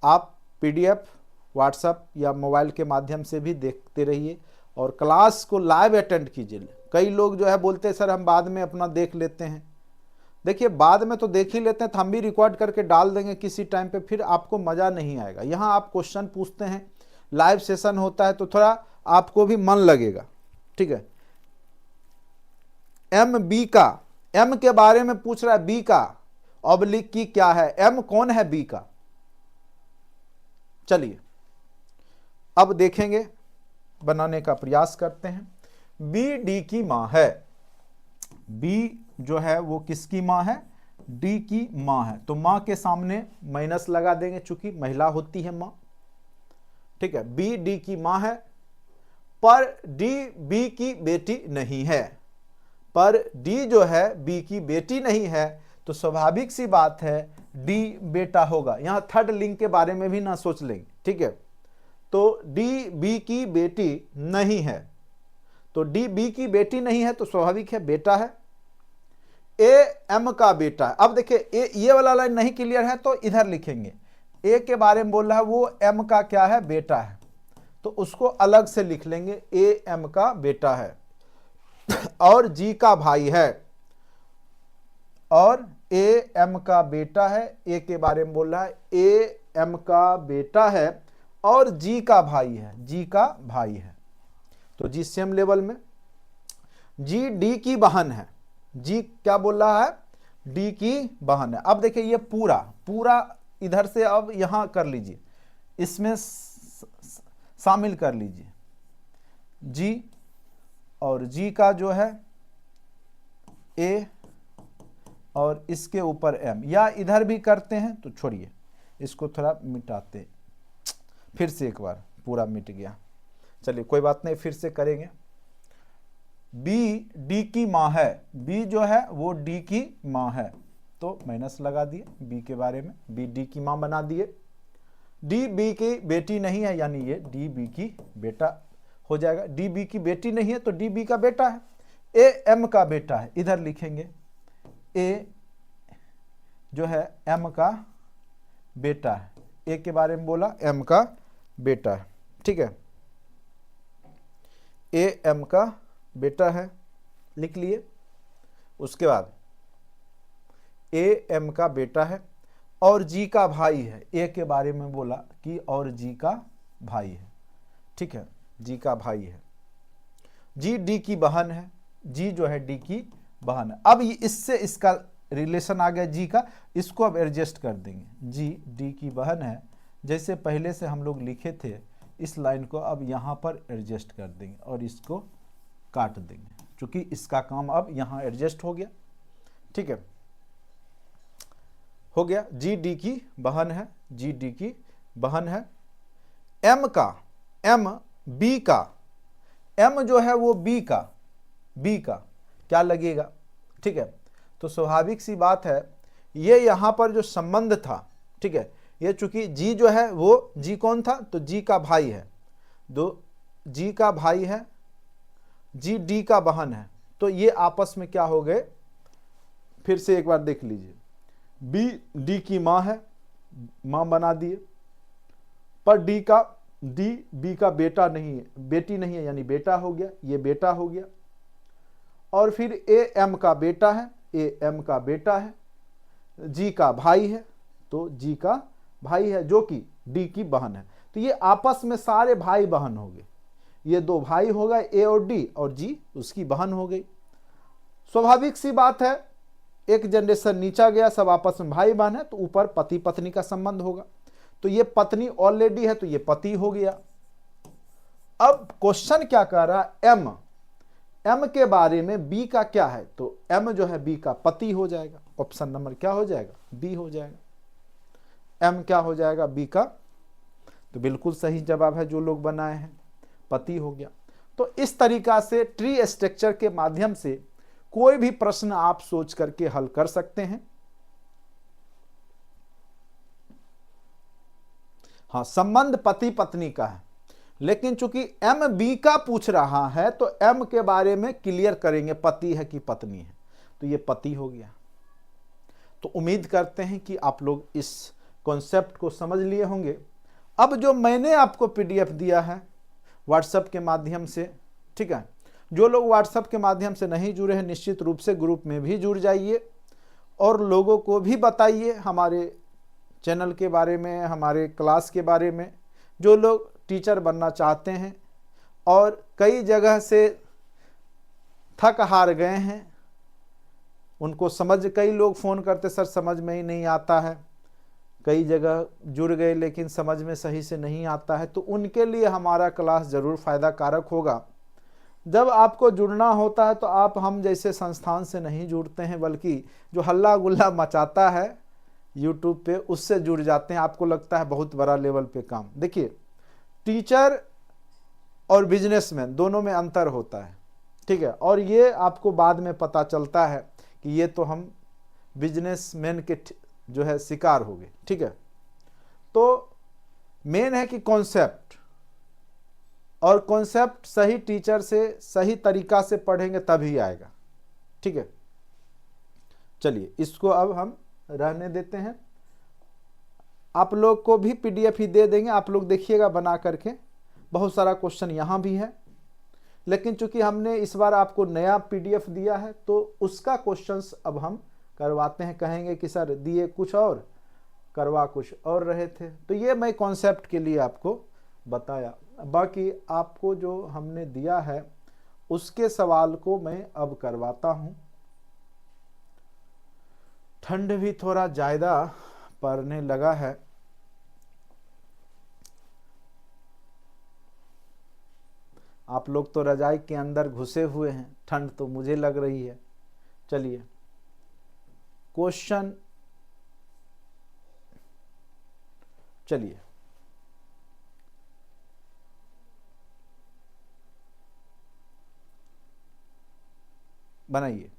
आप PDF व्हाट्सएप या मोबाइल के माध्यम से भी देखते रहिए और क्लास को लाइव अटेंड कीजिए। कई लोग जो है बोलते हैं सर हम बाद में अपना देख लेते हैं। देखिए बाद में तो देख ही लेते हैं, तो हम भी रिकॉर्ड करके डाल देंगे किसी टाइम पे, फिर आपको मज़ा नहीं आएगा। यहाँ आप क्वेश्चन पूछते हैं, लाइव सेशन होता है तो थोड़ा आपको भी मन लगेगा, ठीक है। MB का, M के बारे में पूछ रहा है, B का ऑब्लिक की क्या है, M कौन है B का? चलिए अब देखेंगे, बनाने का प्रयास करते हैं। बी डी की माँ है, बी जो है वो किसकी माँ है, डी की माँ है, तो माँ के सामने माइनस लगा देंगे चूंकि महिला होती है माँ, ठीक है। बी डी की माँ है, पर डी बी की बेटी नहीं है, पर डी जो है बी की बेटी नहीं है, तो स्वाभाविक सी बात है डी बेटा होगा। यहां थर्ड लिंक के बारे में भी ना सोच लेंगे, ठीक है। तो डी बी की बेटी नहीं है, तो डी बी की बेटी नहीं है तो स्वाभाविक है बेटा है। ए एम का बेटा है। अब देखिए ये वाला लाइन नहीं क्लियर है तो इधर लिखेंगे, ए के बारे में बोल रहा है वो एम का क्या है, बेटा है, तो उसको अलग से लिख लेंगे, ए एम का बेटा है और जी का भाई है, और ए एम का बेटा है, ए के बारे में बोल रहा है ए एम का बेटा है और जी का भाई है, जी का भाई है, तो जी सेम लेवल में। जी डी की बहन है, जी क्या बोल रहा है, डी की बहन है। अब देखिए ये पूरा पूरा इधर से अब यहां कर लीजिए, इसमें शामिल कर लीजिए, जी और जी का जो है ए और इसके ऊपर एम, या इधर भी करते हैं तो छोड़िए इसको थोड़ा मिटाते, फिर से एक बार पूरा मिट गया, चलिए कोई बात नहीं, फिर से करेंगे। बी डी की माँ है, बी जो है वो डी की माँ है, तो माइनस लगा दिए बी के बारे में, बी डी की माँ बना दिए। डी बी की बेटी नहीं है, यानी ये डी बी की बेटा हो जाएगा, डी बी की बेटी नहीं है तो डी बी का बेटा है। ए एम का बेटा है, इधर लिखेंगे ए जो है एम का बेटा है, ए के बारे में बोला एम का बेटा है, ठीक है, ए एम का बेटा है, लिख लिए। उसके बाद ए एम का बेटा है और जी का भाई है, ए के बारे में बोला कि और जी का भाई है, ठीक है, जी का भाई है। जी डी की बहन है, जी जो है डी की बहन है। अब इससे इसका रिलेशन आ गया जी का, इसको अब एडजस्ट कर देंगे, जी डी की बहन है, जैसे पहले से हम लोग लिखे थे इस लाइन को अब यहाँ पर एडजस्ट कर देंगे और इसको काट देंगे, क्योंकि इसका काम अब यहाँ एडजस्ट हो गया, ठीक है, हो गया। जी डी की बहन है, जी डी की बहन है। एम का, एम बी का, एम जो है वो बी का क्या लगेगा, ठीक है, तो स्वाभाविक सी बात है ये यहाँ पर जो संबंध था, ठीक है, ये चूंकि जी जो है वो जी कौन था, तो जी का भाई है, दो जी का भाई है, जी डी का बहन है, तो ये आपस में क्या हो गए, फिर से एक बार देख लीजिए, बी डी की माँ है, माँ बना दिए, पर डी बी का बेटा नहीं है, बेटी नहीं है, यानी बेटा हो गया, ये बेटा हो गया। और फिर ए एम का बेटा है, ए एम का बेटा है, जी का भाई है, तो जी का भाई है जो कि डी की बहन है, तो ये आपस में सारे भाई बहन हो गए, ये दो भाई हो गए ए और डी, और जी उसकी बहन हो गई। स्वाभाविक सी बात है एक जनरेशन नीचा गया, सब आपस में भाई बहन है, तो ऊपर पति पत्नी का संबंध होगा, तो ये पत्नी ऑलरेडी है तो ये पति हो गया। अब क्वेश्चन क्या कह रहा है, एम के बारे में बी का क्या है, तो एम जो है बी का पति हो जाएगा, ऑप्शन नंबर क्या हो जाएगा, बी हो जाएगा। एम क्या हो जाएगा, बी का, तो बिल्कुल सही जवाब है जो लोग बनाए हैं, पति हो गया। तो इस तरीका से ट्री स्ट्रक्चर के माध्यम से कोई भी प्रश्न आप सोच करके हल कर सकते हैं। हाँ, संबंध पति पत्नी का है, लेकिन चूंकि एम बी का पूछ रहा है तो एम के बारे में क्लियर करेंगे पति है कि पत्नी है, तो ये पति हो गया। तो उम्मीद करते हैं कि आप लोग इस कॉन्सेप्ट को समझ लिए होंगे। अब जो मैंने आपको पीडीएफ दिया है व्हाट्सएप के माध्यम से, ठीक है, जो लोग व्हाट्सएप के माध्यम से नहीं जुड़े हैं निश्चित रूप से ग्रुप में भी जुड़ जाइए और लोगों को भी बताइए हमारे चैनल के बारे में, हमारे क्लास के बारे में। जो लोग टीचर बनना चाहते हैं और कई जगह से थक हार गए हैं, उनको समझ, कई लोग फ़ोन करते सर समझ में ही नहीं आता है, कई जगह जुड़ गए लेकिन समझ में सही से नहीं आता है, तो उनके लिए हमारा क्लास ज़रूर फ़ायदा कारक होगा। जब आपको जुड़ना होता है तो आप हम जैसे संस्थान से नहीं जुड़ते हैं, बल्कि जो हल्ला गुल्ला मचाता है यूट्यूब पे उससे जुड़ जाते हैं। आपको लगता है बहुत बड़ा लेवल पे काम। देखिए, टीचर और बिजनेसमैन दोनों में अंतर होता है, ठीक है, और ये आपको बाद में पता चलता है कि ये तो हम बिजनेसमैन के जो है शिकार हो गए, ठीक है। तो मेन है कि कॉन्सेप्ट, और कॉन्सेप्ट सही टीचर से सही तरीका से पढ़ेंगे तभी आएगा, ठीक है। चलिए इसको अब हम रहने देते हैं। आप लोग को भी पीडीएफ ही दे देंगे, आप लोग देखिएगा बना करके। बहुत सारा क्वेश्चन यहाँ भी है, लेकिन चूंकि हमने इस बार आपको नया पीडीएफ दिया है तो उसका क्वेश्चंस अब हम करवाते हैं। कहेंगे कि सर दिए कुछ और, करवा कुछ और रहे थे, तो ये मैं कॉन्सेप्ट के लिए आपको बताया। बाकी आपको जो हमने दिया है उसके सवाल को मैं अब करवाता हूँ। ठंड भी थोड़ा ज़्यादा पड़ने लगा है। आप लोग तो रजाई के अंदर घुसे हुए हैं, ठंड तो मुझे लग रही है। चलिए क्वेश्चन, चलिए बनाइए।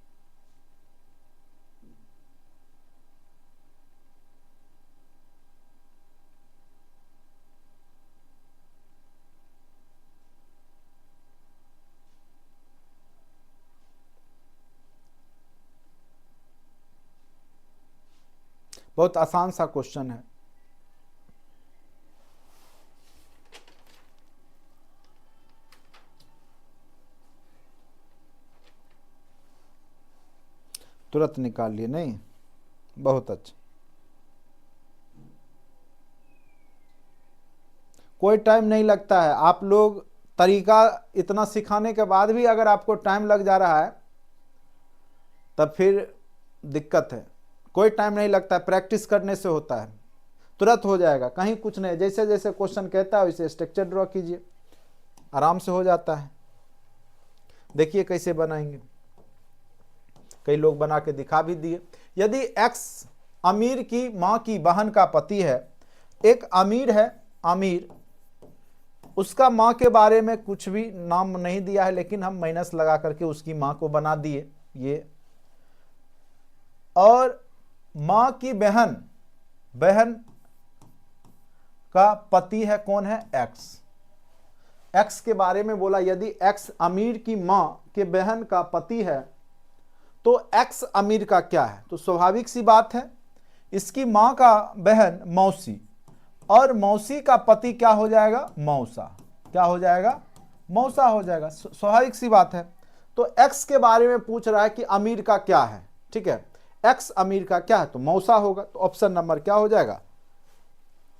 बहुत आसान सा क्वेश्चन है। तुरंत निकाल लिए, नहीं, बहुत अच्छा। कोई टाइम नहीं लगता है। आप लोग तरीका इतना सिखाने के बाद भी अगर आपको टाइम लग जा रहा है तब फिर दिक्कत है। कोई टाइम नहीं लगता है, प्रैक्टिस करने से होता है, तुरंत हो जाएगा। कहीं कुछ नहीं, जैसे जैसे क्वेश्चन कहता है वैसे स्ट्रक्चर ड्रॉ कीजिए, आराम से हो जाता है। देखिए कैसे बनाएंगे, कई लोग बना के दिखा भी दिए। यदि एक्स अमीर की माँ की बहन का पति है, एक अमीर है, अमीर, उसका माँ के बारे में कुछ भी नाम नहीं दिया है, लेकिन हम माइनस लगा करके उसकी माँ को बना दिए ये। और माँ की बहन, बहन का पति है, कौन है, एक्स। एक्स के बारे में बोला, यदि एक्स अमीर की माँ के बहन का पति है तो एक्स अमीर का क्या है। तो स्वाभाविक सी बात है, इसकी माँ का बहन मौसी, और मौसी का पति क्या हो जाएगा, मौसा। क्या हो जाएगा, मौसा हो जाएगा। स्वाभाविक सी बात है। तो एक्स के बारे में पूछ रहा है कि अमीर का क्या है, ठीक है, एक्स अमीर का क्या है, तो मौसा होगा। तो ऑप्शन नंबर क्या हो जाएगा,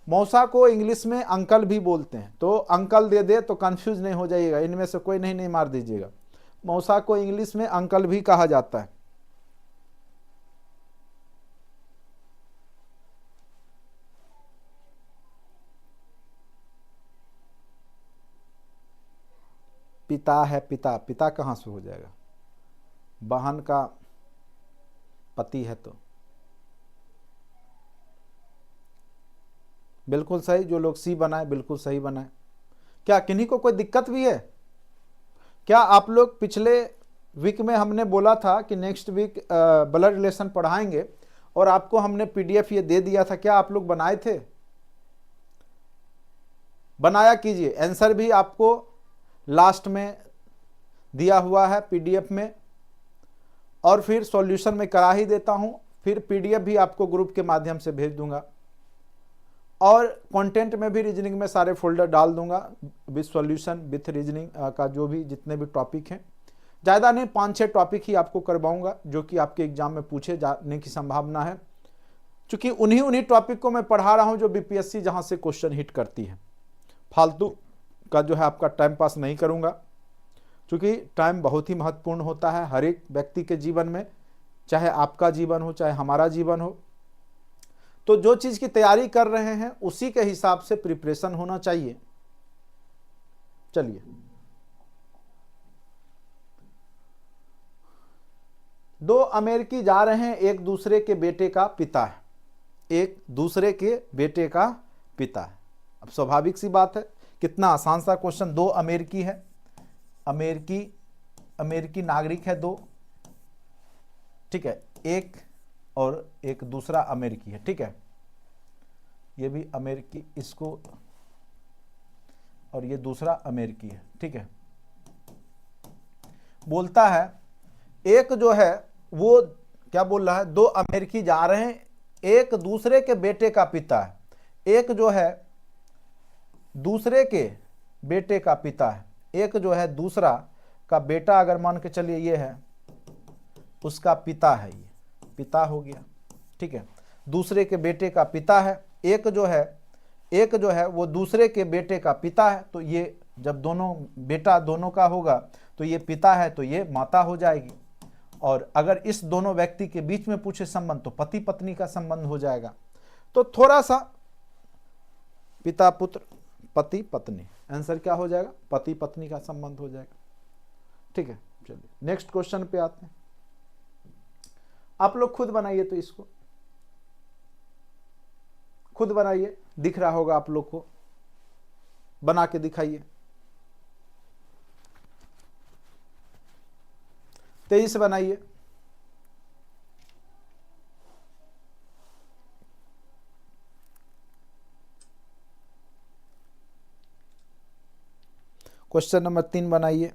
मौसा को इंग्लिश में अंकल भी बोलते हैं, तो अंकल दे दे तो कंफ्यूज नहीं हो जाइएगा, इनमें से कोई नहीं मार दीजिएगा। मौसा को इंग्लिश में अंकल भी कहा जाता है। पिता है, पिता, पिता कहाँ से हो जाएगा, बहन का पति है तो बिल्कुल सही। जो लोग सी बनाए बिल्कुल सही बनाए। क्या किन्हीं को कोई दिक्कत भी है क्या? आप लोग पिछले वीक में हमने बोला था कि नेक्स्ट वीक ब्लड रिलेशन पढ़ाएंगे और आपको हमने पीडीएफ ये दे दिया था, क्या आप लोग बनाए थे? बनाया कीजिए। आंसर भी आपको लास्ट में दिया हुआ है पीडीएफ में, और फिर सॉल्यूशन में करा ही देता हूं, फिर पीडीएफ भी आपको ग्रुप के माध्यम से भेज दूंगा, और कंटेंट में भी रीजनिंग में सारे फोल्डर डाल दूंगा विथ सॉल्यूशन विथ रीजनिंग का, जो भी जितने भी टॉपिक हैं, ज़्यादा नहीं 5-6 टॉपिक ही आपको करवाऊंगा जो कि आपके एग्जाम में पूछे जाने की संभावना है, क्योंकि उन्हीं टॉपिक को मैं पढ़ा रहा हूं जो बीपीएससी जहां से क्वेश्चन हिट करती है। फालतू का जो है आपका टाइम पास नहीं करूंगा, क्योंकि टाइम बहुत ही महत्वपूर्ण होता है हर एक व्यक्ति के जीवन में, चाहे आपका जीवन हो चाहे हमारा जीवन हो। तो जो चीज की तैयारी कर रहे हैं उसी के हिसाब से प्रिपरेशन होना चाहिए। चलिए, दो अमेरिकी जा रहे हैं, एक दूसरे के बेटे का पिता है, एक दूसरे के बेटे का पिता है। अब स्वाभाविक सी बात है, कितना आसान सा क्वेश्चन। दो अमेरिकी है, अमेरिकी नागरिक है दो, ठीक है, एक और एक दूसरा अमेरिकी है, ठीक है, ये भी अमेरिकी, इसको, और ये दूसरा अमेरिकी है, ठीक है। बोलता है एक जो है वो क्या बोल रहा है, दो अमेरिकी जा रहे हैं, एक दूसरे के बेटे का पिता है, एक जो है दूसरे के बेटे का पिता है, एक जो है दूसरा का बेटा, अगर मान के चलिए ये है, उसका पिता है, ये पिता हो गया, ठीक है, दूसरे के बेटे का पिता है। एक जो है वो दूसरे के बेटे का पिता है, तो ये जब दोनों बेटा दोनों का होगा तो ये पिता है तो ये माता हो जाएगी। और अगर इस दोनों व्यक्ति के बीच में पूछे संबंध तो पति पत्नी का संबंध हो जाएगा। तो थोड़ा सा पिता पुत्र पति पत्नी, आंसर क्या हो जाएगा, पति पत्नी का संबंध हो जाएगा, ठीक है। चलिए नेक्स्ट क्वेश्चन पे आते हैं। आप लोग खुद बनाइए, तो इसको खुद बनाइए, दिख रहा होगा आप लोग को, बना के दिखाइए। 23 बनाइए। क्वेश्चन नंबर 3 बनाइए।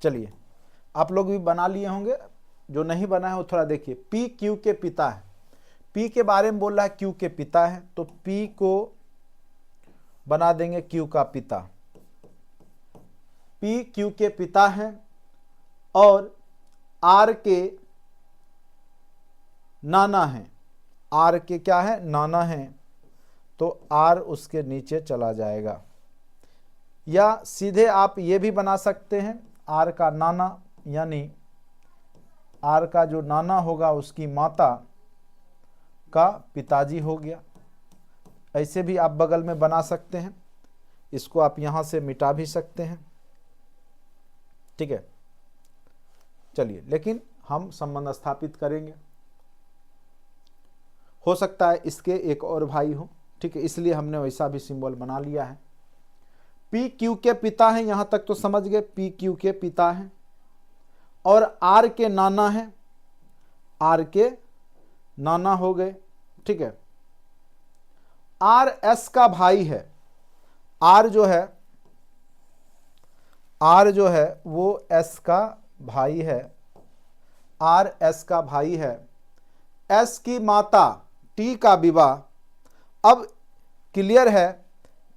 चलिए, आप लोग भी बना लिए होंगे, जो नहीं बना है वो थोड़ा देखिए। पी क्यू के पिता है, पी के बारे में बोल रहा है, क्यू के पिता है, तो पी को बना देंगे क्यू का पिता। पी क्यू के पिता है और आर के नाना है, आर के क्या है, नाना है, तो आर उसके नीचे चला जाएगा। या सीधे आप ये भी बना सकते हैं, आर का नाना, यानी आर का जो नाना होगा उसकी माता का पिताजी हो गया। ऐसे भी आप बगल में बना सकते हैं, इसको आप यहां से मिटा भी सकते हैं, ठीक है। चलिए, लेकिन हम संबंध स्थापित करेंगे। हो सकता है इसके एक और भाई हो, ठीक है, इसलिए हमने वैसा भी सिंबल बना लिया है। पी क्यू के पिता है, यहां तक तो समझ गए, पी क्यू के पिता है और आर के नाना है, आर के नाना हो गए, ठीक है। आर एस का भाई है, आर जो है वो एस का भाई है, आर एस का भाई है। एस की माता टी का विवाह। अब क्लियर है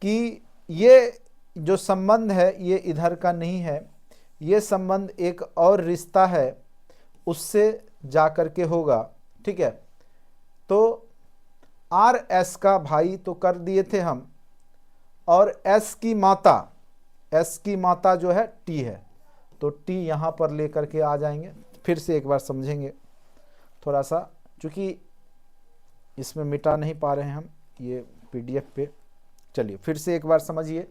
कि ये जो संबंध है ये इधर का नहीं है, ये संबंध एक और रिश्ता है, उससे जाकर के होगा, ठीक है। तो आर एस का भाई तो कर दिए थे हम, और एस की माता जो है टी है, तो टी यहाँ पर लेकर के आ जाएंगे। फिर से एक बार समझेंगे थोड़ा सा, चूँकि इसमें मिटा नहीं पा रहे हैं हम ये पीडीएफ पे। चलिए फिर से एक बार समझिए।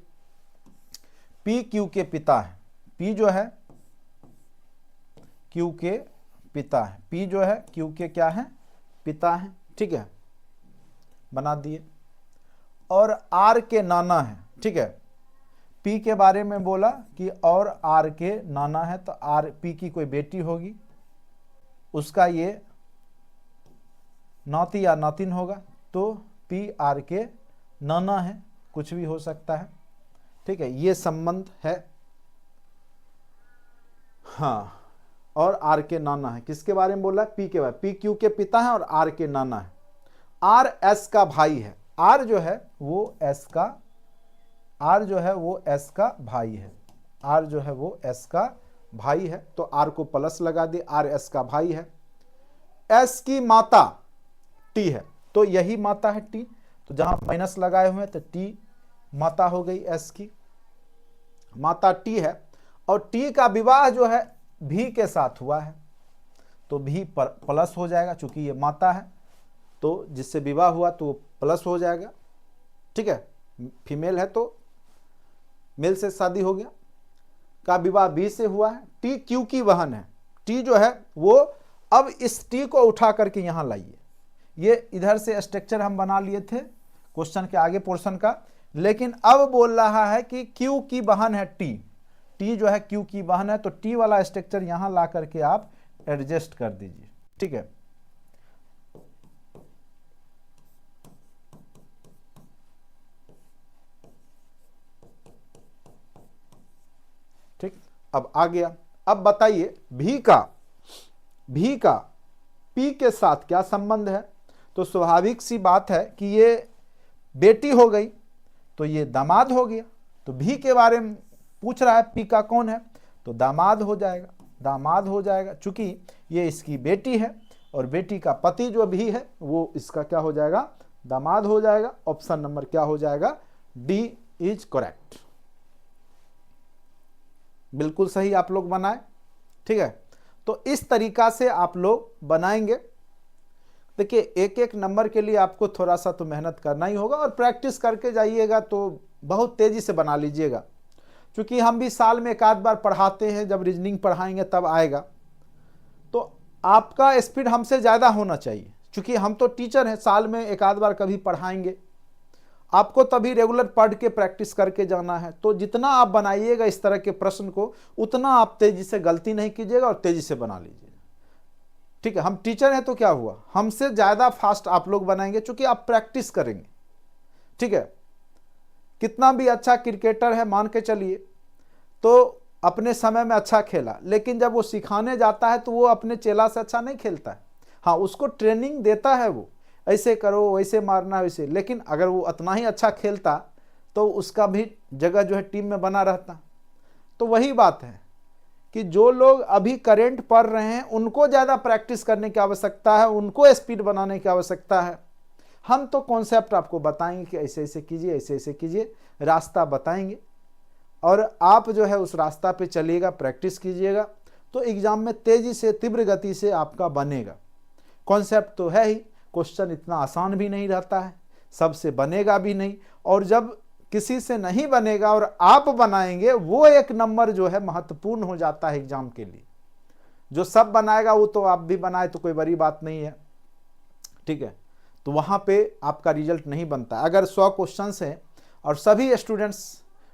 पी क्यू के पिता है, पी जो है क्यू के पिता है, पी जो है क्यू के क्या है, पिता है, ठीक है, बना दिए। और आर के नाना है, ठीक है, पी के बारे में बोला कि और आर के नाना है, तो आर पी की कोई बेटी होगी, उसका ये नाती या नातिन होगा, तो पी आर के नाना है, कुछ भी हो सकता है, ठीक है, ये संबंध है। हाँ, और आर के नाना है, किसके बारे में बोला है, पी के बारे, पी क्यू के पिता है और आर के नाना है। आर एस का भाई है, आर जो है वो एस का आर जो है वो एस का भाई है, आर जो है वो एस का भाई है, तो आर को प्लस लगा दिए, आर एस का भाई है। एस की माता टी है, तो यही माता है टी, तो जहां माइनस लगाए हुए हैं तो टी माता हो गई, एस की माता टी है। और टी का विवाह जो है भी के साथ हुआ है, तो भी प्लस हो जाएगा, चूंकि ये माता है तो जिससे विवाह हुआ तो प्लस हो जाएगा। ठीक है, फीमेल है तो मेल से शादी हो गया, का विवाह बी से हुआ है, टी क्यू की बहन है। टी जो है वो, अब इस टी को उठा करके यहां लाइए, ये इधर से स्ट्रक्चर हम बना लिए थे क्वेश्चन के आगे पोर्शन का, लेकिन अब बोल रहा है कि क्यू की बहन है टी, टी जो है क्यू की बहन है, तो टी वाला स्ट्रक्चर यहां ला करके आप एडजस्ट कर दीजिए। ठीक है, ठीक, अब आ गया। अब बताइए भी का पी के साथ क्या संबंध है, तो स्वाभाविक सी बात है कि ये बेटी हो गई तो ये दामाद हो गया, तो भी के बारे में पूछ रहा है, पी का कौन है, तो दामाद हो जाएगा, दामाद हो जाएगा, चूंकि ये इसकी बेटी है और बेटी का पति जो भी है वो इसका क्या हो जाएगा, दामाद हो जाएगा। ऑप्शन नंबर क्या हो जाएगा, डी इज करेक्ट, बिल्कुल सही आप लोग बनाए। ठीक है, तो इस तरीका से आप लोग बनाएंगे। देखिए एक एक नंबर के लिए आपको थोड़ा सा तो मेहनत करना ही होगा और प्रैक्टिस करके जाइएगा तो बहुत तेजी से बना लीजिएगा, क्योंकि हम भी साल में एक आध बार पढ़ाते हैं, जब रीजनिंग पढ़ाएंगे तब आएगा, तो आपका स्पीड हमसे ज़्यादा होना चाहिए, क्योंकि हम तो टीचर हैं, साल में एक आध बार कभी पढ़ाएंगे, आपको तभी रेगुलर पढ़ के प्रैक्टिस करके जाना है। तो जितना आप बनाइएगा इस तरह के प्रश्न को, उतना आप तेजी से गलती नहीं कीजिएगा और तेजी से बना लीजिएगा। ठीक है, हम टीचर हैं तो क्या हुआ, हमसे ज़्यादा फास्ट आप लोग बनाएंगे, क्योंकि आप प्रैक्टिस करेंगे। ठीक है, कितना भी अच्छा क्रिकेटर है मान के चलिए, तो अपने समय में अच्छा खेला, लेकिन जब वो सिखाने जाता है तो वो अपने चेला से अच्छा नहीं खेलता है। हाँ, उसको ट्रेनिंग देता है, वो ऐसे करो वैसे मारना वैसे, लेकिन अगर वो उतना ही अच्छा खेलता तो उसका भी जगह जो है टीम में बना रहता। तो वही बात है कि जो लोग अभी करंट पढ़ रहे हैं उनको ज़्यादा प्रैक्टिस करने की आवश्यकता है, उनको स्पीड बनाने की आवश्यकता है। हम तो कॉन्सेप्ट आपको बताएंगे कि ऐसे ऐसे कीजिए, ऐसे ऐसे कीजिए, रास्ता बताएंगे और आप जो है उस रास्ता पे चलिएगा, प्रैक्टिस कीजिएगा, तो एग्जाम में तेज़ी से तीव्र गति से आपका बनेगा। कॉन्सेप्ट तो है ही, क्वेश्चन इतना आसान भी नहीं रहता है, सबसे बनेगा भी नहीं, और जब किसी से नहीं बनेगा और आप बनाएंगे, वो एक नंबर जो है महत्वपूर्ण हो जाता है एग्जाम के लिए। जो सब बनाएगा वो तो आप भी बनाए तो कोई बड़ी बात नहीं है। ठीक है, तो वहाँ पे आपका रिजल्ट नहीं बनता। अगर 100 क्वेश्चंस हैं और सभी स्टूडेंट्स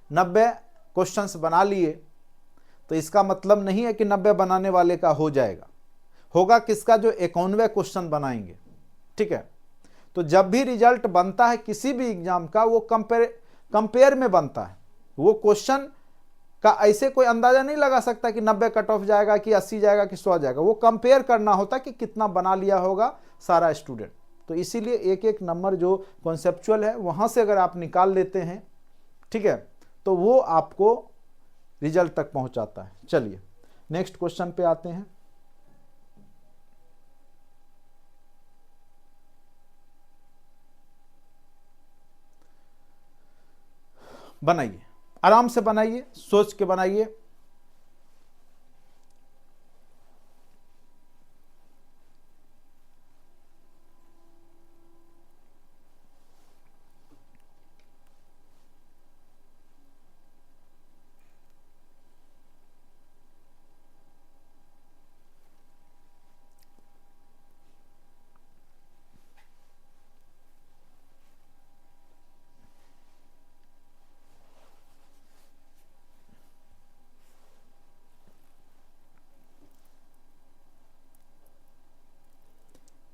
90 क्वेश्चंस बना लिए, तो इसका मतलब नहीं है कि 90 बनाने वाले का हो जाएगा, होगा किसका, जो 91 क्वेश्चन बनाएंगे। ठीक है, तो जब भी रिजल्ट बनता है किसी भी एग्जाम का, वो कंपेयर में बनता है। वो क्वेश्चन का ऐसे कोई अंदाजा नहीं लगा सकता कि 90 कट ऑफ जाएगा कि 80 जाएगा कि 100 जाएगा, वो कंपेयर करना होता है कि कितना बना लिया होगा सारा स्टूडेंट। तो इसीलिए एक एक नंबर जो कॉन्सेप्चुअल है वहां से अगर आप निकाल लेते हैं, ठीक है, तो वो आपको रिजल्ट तक पहुंचाता है। चलिए नेक्स्ट क्वेश्चन पे आते हैं। बनाइए, आराम से बनाइए, सोच के बनाइए।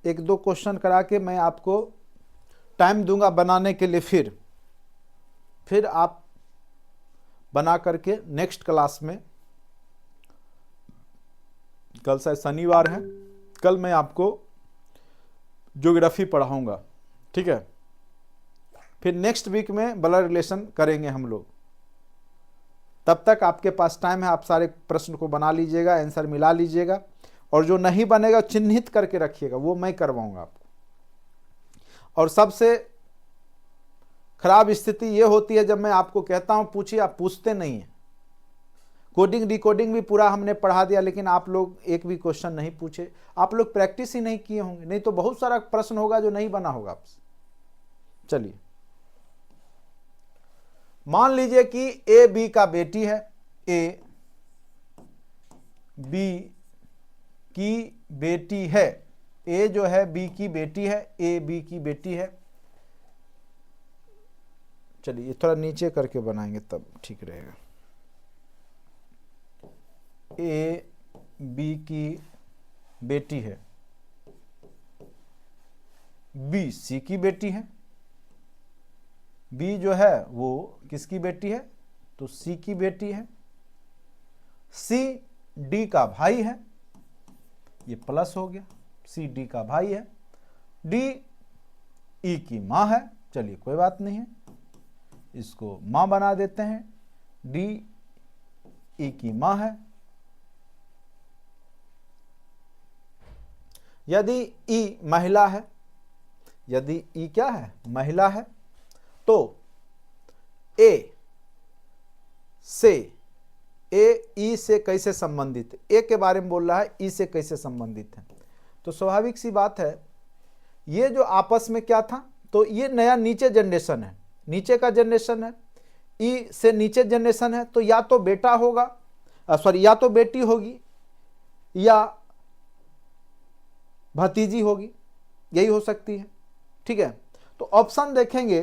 एक दो क्वेश्चन करा के मैं आपको टाइम दूंगा बनाने के लिए, फिर आप बना करके नेक्स्ट क्लास में, कल शायद शनिवार है, कल मैं आपको ज्योग्राफी पढ़ाऊंगा। ठीक है, फिर नेक्स्ट वीक में ब्लड रिलेशन करेंगे हम लोग। तब तक आपके पास टाइम है, आप सारे प्रश्न को बना लीजिएगा, आंसर मिला लीजिएगा, और जो नहीं बनेगा चिन्हित करके रखिएगा, वो मैं करवाऊंगा आपको। और सबसे खराब स्थिति ये होती है जब मैं आपको कहता हूं पूछिए, आप पूछते नहीं हैं। कोडिंग डिकोडिंग भी पूरा हमने पढ़ा दिया, लेकिन आप लोग एक भी क्वेश्चन नहीं पूछे, आप लोग प्रैक्टिस ही नहीं किए होंगे, नहीं तो बहुत सारा प्रश्न होगा जो नहीं बना होगा आपसे। चलिए, मान लीजिए कि ए बी का बेटी है, ए बी की बेटी है, ए जो है बी की बेटी है, ए बी की बेटी है। चलिए थोड़ा नीचे करके बनाएंगे तब ठीक रहेगा। ए बी की बेटी है, बी सी की बेटी है। बी जो है वो किसकी बेटी है, तो सी की बेटी है। सी डी का भाई है, ये प्लस हो गया, सी डी का भाई है। डी ई की मां है, चलिए कोई बात नहीं है, इसको मां बना देते हैं। डी ई की मां है। यदि ई महिला है, यदि ई क्या है, महिला है, तो ए से, ए ई से कैसे संबंधित है, ए के बारे में बोल रहा है, ई से कैसे संबंधित है। तो स्वाभाविक सी बात है, ये जो आपस में क्या था, तो ये नया नीचे जनरेशन है, नीचे का जनरेशन है, ई से नीचे जनरेशन है, तो या तो बेटा होगा, सॉरी या तो बेटी होगी या भतीजी होगी, यही हो सकती है। ठीक है, तो ऑप्शन देखेंगे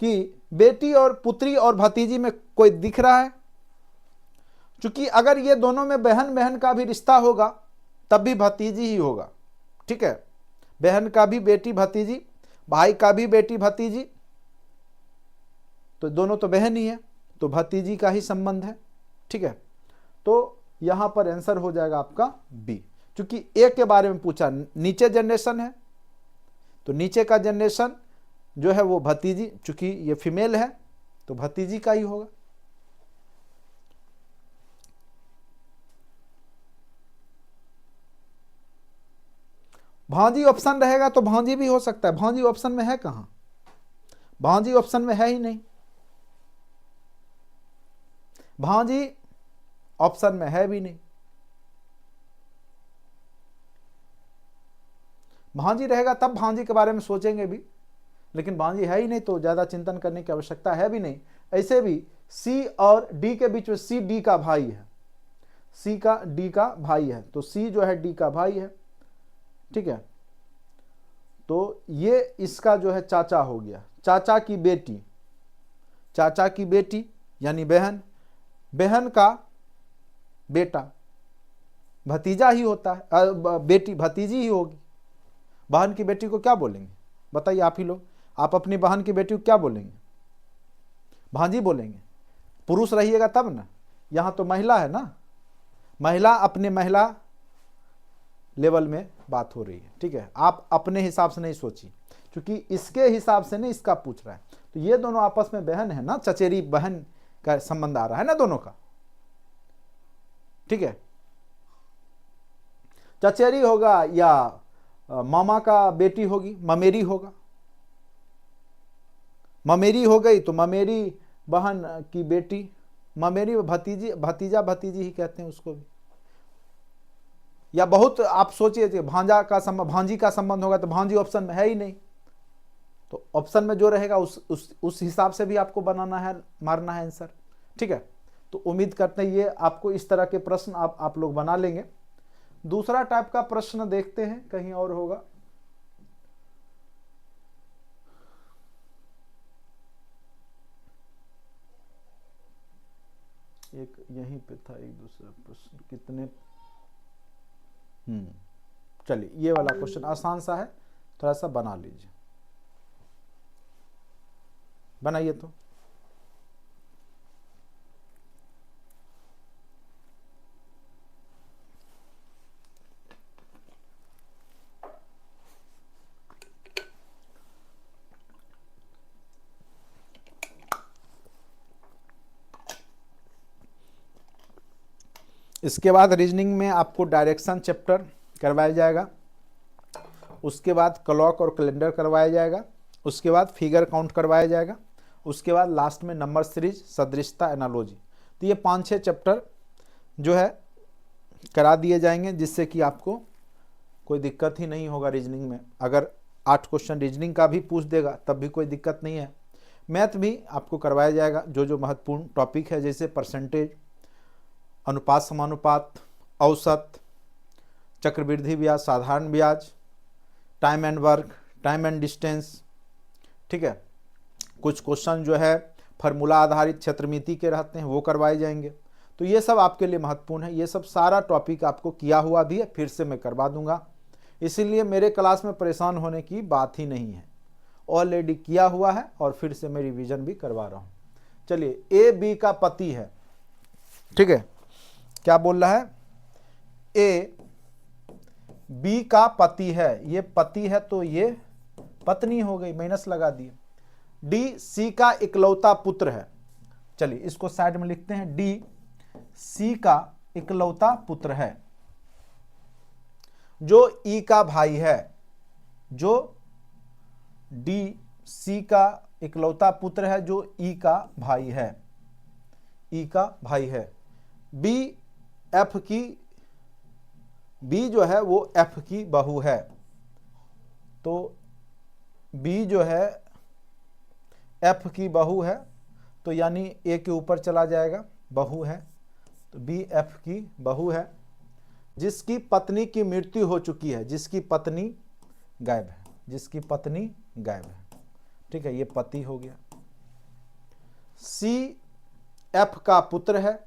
कि बेटी और पुत्री और भतीजी में कोई दिख रहा है, क्योंकि अगर ये दोनों में बहन बहन का भी रिश्ता होगा तब भी भतीजी ही होगा। ठीक है, बहन का भी बेटी भतीजी, भाई का भी बेटी भतीजी, तो दोनों तो बहन ही है, तो भतीजी का ही संबंध है। ठीक है, तो यहां पर आंसर हो जाएगा आपका बी, क्योंकि ए के बारे में पूछा, नीचे जनरेशन है, तो नीचे का जनरेशन जो है वो भतीजी, चूंकि ये फीमेल है तो भतीजी का ही होगा। भांजी ऑप्शन रहेगा तो भांजी भी हो सकता है, भांजी ऑप्शन में है कहां, भांजी ऑप्शन में है ही नहीं, भांजी ऑप्शन में है भी नहीं। भांजी रहेगा तब भांजी के बारे में सोचेंगे भी, लेकिन भांजी है ही नहीं तो ज्यादा चिंतन करने की आवश्यकता है भी नहीं। ऐसे भी सी और डी के बीच में, सी डी का भाई है, सी का डी का भाई है, तो सी जो है डी का भाई है। ठीक है, तो ये इसका जो है चाचा हो गया, चाचा की बेटी, चाचा की बेटी यानी बहन, बहन का बेटा भतीजा ही होता है, बेटी भतीजी ही होगी। बहन की बेटी को क्या बोलेंगे बताइए आप ही लोग, आप अपनी बहन की बेटी को क्या बोलेंगे, भांजी बोलेंगे। पुरुष रहिएगा तब ना, यहां तो महिला है ना, महिला अपने महिला लेवल में बात हो रही है। ठीक है, आप अपने हिसाब से नहीं सोचिए, क्योंकि इसके हिसाब से नहीं इसका पूछ रहा है। तो ये दोनों आपस में बहन है ना, चचेरी बहन का संबंध आ रहा है ना दोनों का। ठीक है, चचेरी होगा या मामा का बेटी होगी, ममेरी होगा, ममेरी हो गई तो ममेरी बहन की बेटी, ममेरी भतीजी, भतीजा भतीजी ही कहते हैं उसको भी। या बहुत आप सोचिए भांजा का संबंध, भांजी का संबंध होगा तो भांजी ऑप्शन में है ही नहीं, तो ऑप्शन में जो रहेगा उस हिसाब से भी आपको बनाना है, मारना है आंसर। ठीक है, तो उम्मीद करते हैं ये आपको इस तरह के प्रश्न आप लोग बना लेंगे। दूसरा टाइप का प्रश्न देखते हैं, कहीं और होगा। एक यहीं पे था, एक दूसरा प्रश्न कितने, चलिए ये वाला क्वेश्चन आसान सा है, थोड़ा सा बना लीजिए, बनाइए तो। इसके बाद रीजनिंग में आपको डायरेक्शन चैप्टर करवाया जाएगा, उसके बाद क्लॉक और कैलेंडर करवाया जाएगा, उसके बाद फिगर काउंट करवाया जाएगा, उसके बाद लास्ट में नंबर सीरीज, सदृशता, एनालॉजी। तो ये 5-6 चैप्टर जो है करा दिए जाएंगे, जिससे कि आपको कोई दिक्कत ही नहीं होगा रीजनिंग में। अगर 8 क्वेश्चन रीजनिंग का भी पूछ देगा तब भी कोई दिक्कत नहीं है। मैथ भी आपको करवाया जाएगा, जो जो महत्वपूर्ण टॉपिक है, जैसे परसेंटेज, अनुपात समानुपात, औसत, चक्रवृद्धि ब्याज, साधारण ब्याज, time and work, time and distance, ठीक है। कुछ क्वेश्चन जो है फार्मूला आधारित क्षेत्रमिति के रहते हैं, वो करवाए जाएंगे। तो ये सब आपके लिए महत्वपूर्ण है। ये सब सारा टॉपिक आपको किया हुआ भी है, फिर से मैं करवा दूंगा, इसीलिए मेरे क्लास में परेशान होने की बात ही नहीं है। ऑलरेडी किया हुआ है और फिर से मैं रिवीजन भी करवा रहा हूँ। चलिए, ए बी का पति है, ठीक है। क्या बोल रहा है? ए बी का पति है, ये पति है तो ये पत्नी हो गई, माइनस लगा दिए। डी सी का इकलौता पुत्र है, चलिए इसको साइड में लिखते हैं। डी सी का इकलौता पुत्र है, जो ई का भाई है, जो डी सी का इकलौता पुत्र है, जो ई का भाई है, ई का भाई है। बी एफ की, बी जो है वो एफ की बहू है, तो बी जो है एफ की बहू है, तो यानी ए के ऊपर चला जाएगा, बहू है, तो बी एफ की बहू है, जिसकी पत्नी की मृत्यु हो चुकी है, जिसकी पत्नी गायब है, जिसकी पत्नी गायब है, ठीक है, ये पति हो गया। सी एफ का पुत्र है,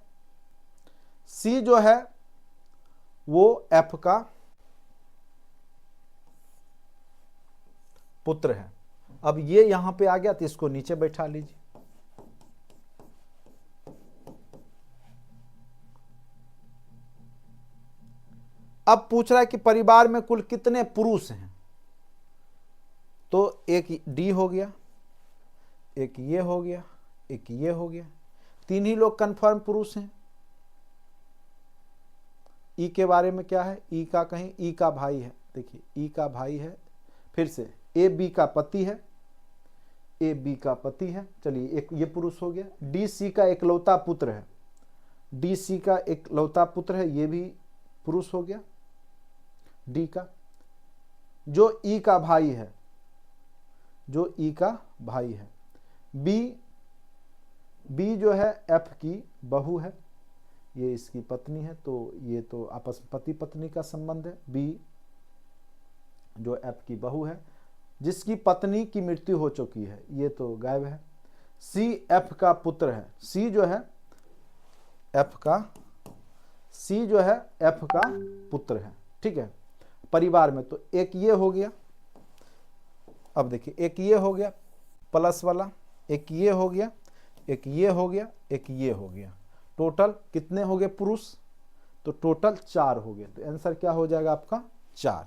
सी जो है वो एफ का पुत्र है। अब ये यहां पे आ गया तो इसको नीचे बैठा लीजिए। अब पूछ रहा है कि परिवार में कुल कितने पुरुष हैं, तो एक डी हो गया, एक ये हो गया, एक ये हो गया, 3 ही लोग कंफर्म पुरुष हैं। ई के बारे में क्या है? ई का कहीं, ई का भाई है, देखिए ई का भाई है, फिर से ए बी का पति है, ए बी का पति है, चलिए एक ये पुरुष हो गया। डी सी का इकलौता पुत्र है, डी सी का इकलौता पुत्र है, ये भी पुरुष हो गया डी का। जो ई का भाई है, जो ई का भाई है। बी, बी जो है एफ की बहू है, ये इसकी पत्नी है, तो ये तो आपस में पति पत्नी का संबंध है। बी जो एफ की बहू है, जिसकी पत्नी की मृत्यु हो चुकी है, ये तो गायब है। सी एफ का पुत्र है, सी जो है एफ का, सी जो है एफ का पुत्र है, ठीक है। परिवार में तो एक ये हो गया, अब देखिए एक ये हो गया प्लस वाला, एक ये हो गया, एक ये हो गया, एक ये हो गया, टोटल कितने हो गए पुरुष? तो टोटल 4 हो गए। तो आंसर क्या हो जाएगा आपका? 4,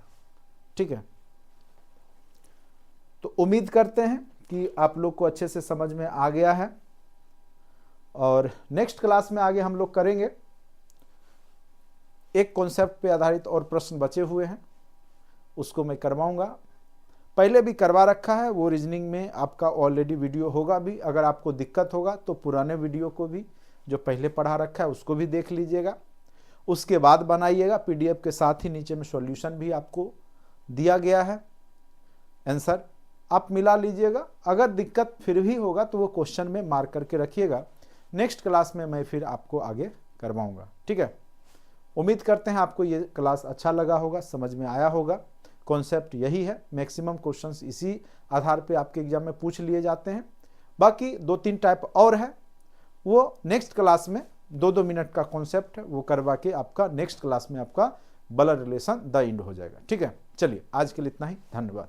ठीक है। तो उम्मीद करते हैं कि आप लोग को अच्छे से समझ में आ गया है, और नेक्स्ट क्लास में आगे हम लोग करेंगे। एक कॉन्सेप्ट पे आधारित और प्रश्न बचे हुए हैं, उसको मैं करवाऊंगा, पहले भी करवा रखा है, वो रीजनिंग में आपका ऑलरेडी वीडियो होगा भी। अगर आपको दिक्कत होगा तो पुराने वीडियो को भी जो पहले पढ़ा रखा है उसको भी देख लीजिएगा, उसके बाद बनाइएगा। पीडीएफ के साथ ही नीचे में सॉल्यूशन भी आपको दिया गया है, आंसर आप मिला लीजिएगा। अगर दिक्कत फिर भी होगा तो वो क्वेश्चन में मार्क करके रखिएगा, नेक्स्ट क्लास में मैं फिर आपको आगे करवाऊंगा, ठीक है। उम्मीद करते हैं आपको ये क्लास अच्छा लगा होगा, समझ में आया होगा। कॉन्सेप्ट यही है, मैक्सिमम क्वेश्चंस इसी आधार पे आपके एग्जाम में पूछ लिए जाते हैं। बाकी 2-3 टाइप और है, वो नेक्स्ट क्लास में 2-2 मिनट का कॉन्सेप्ट है, वो करवा के आपका नेक्स्ट क्लास में आपका ब्लड रिलेशन द एंड हो जाएगा, ठीक है। चलिए आज के लिए इतना ही, धन्यवाद।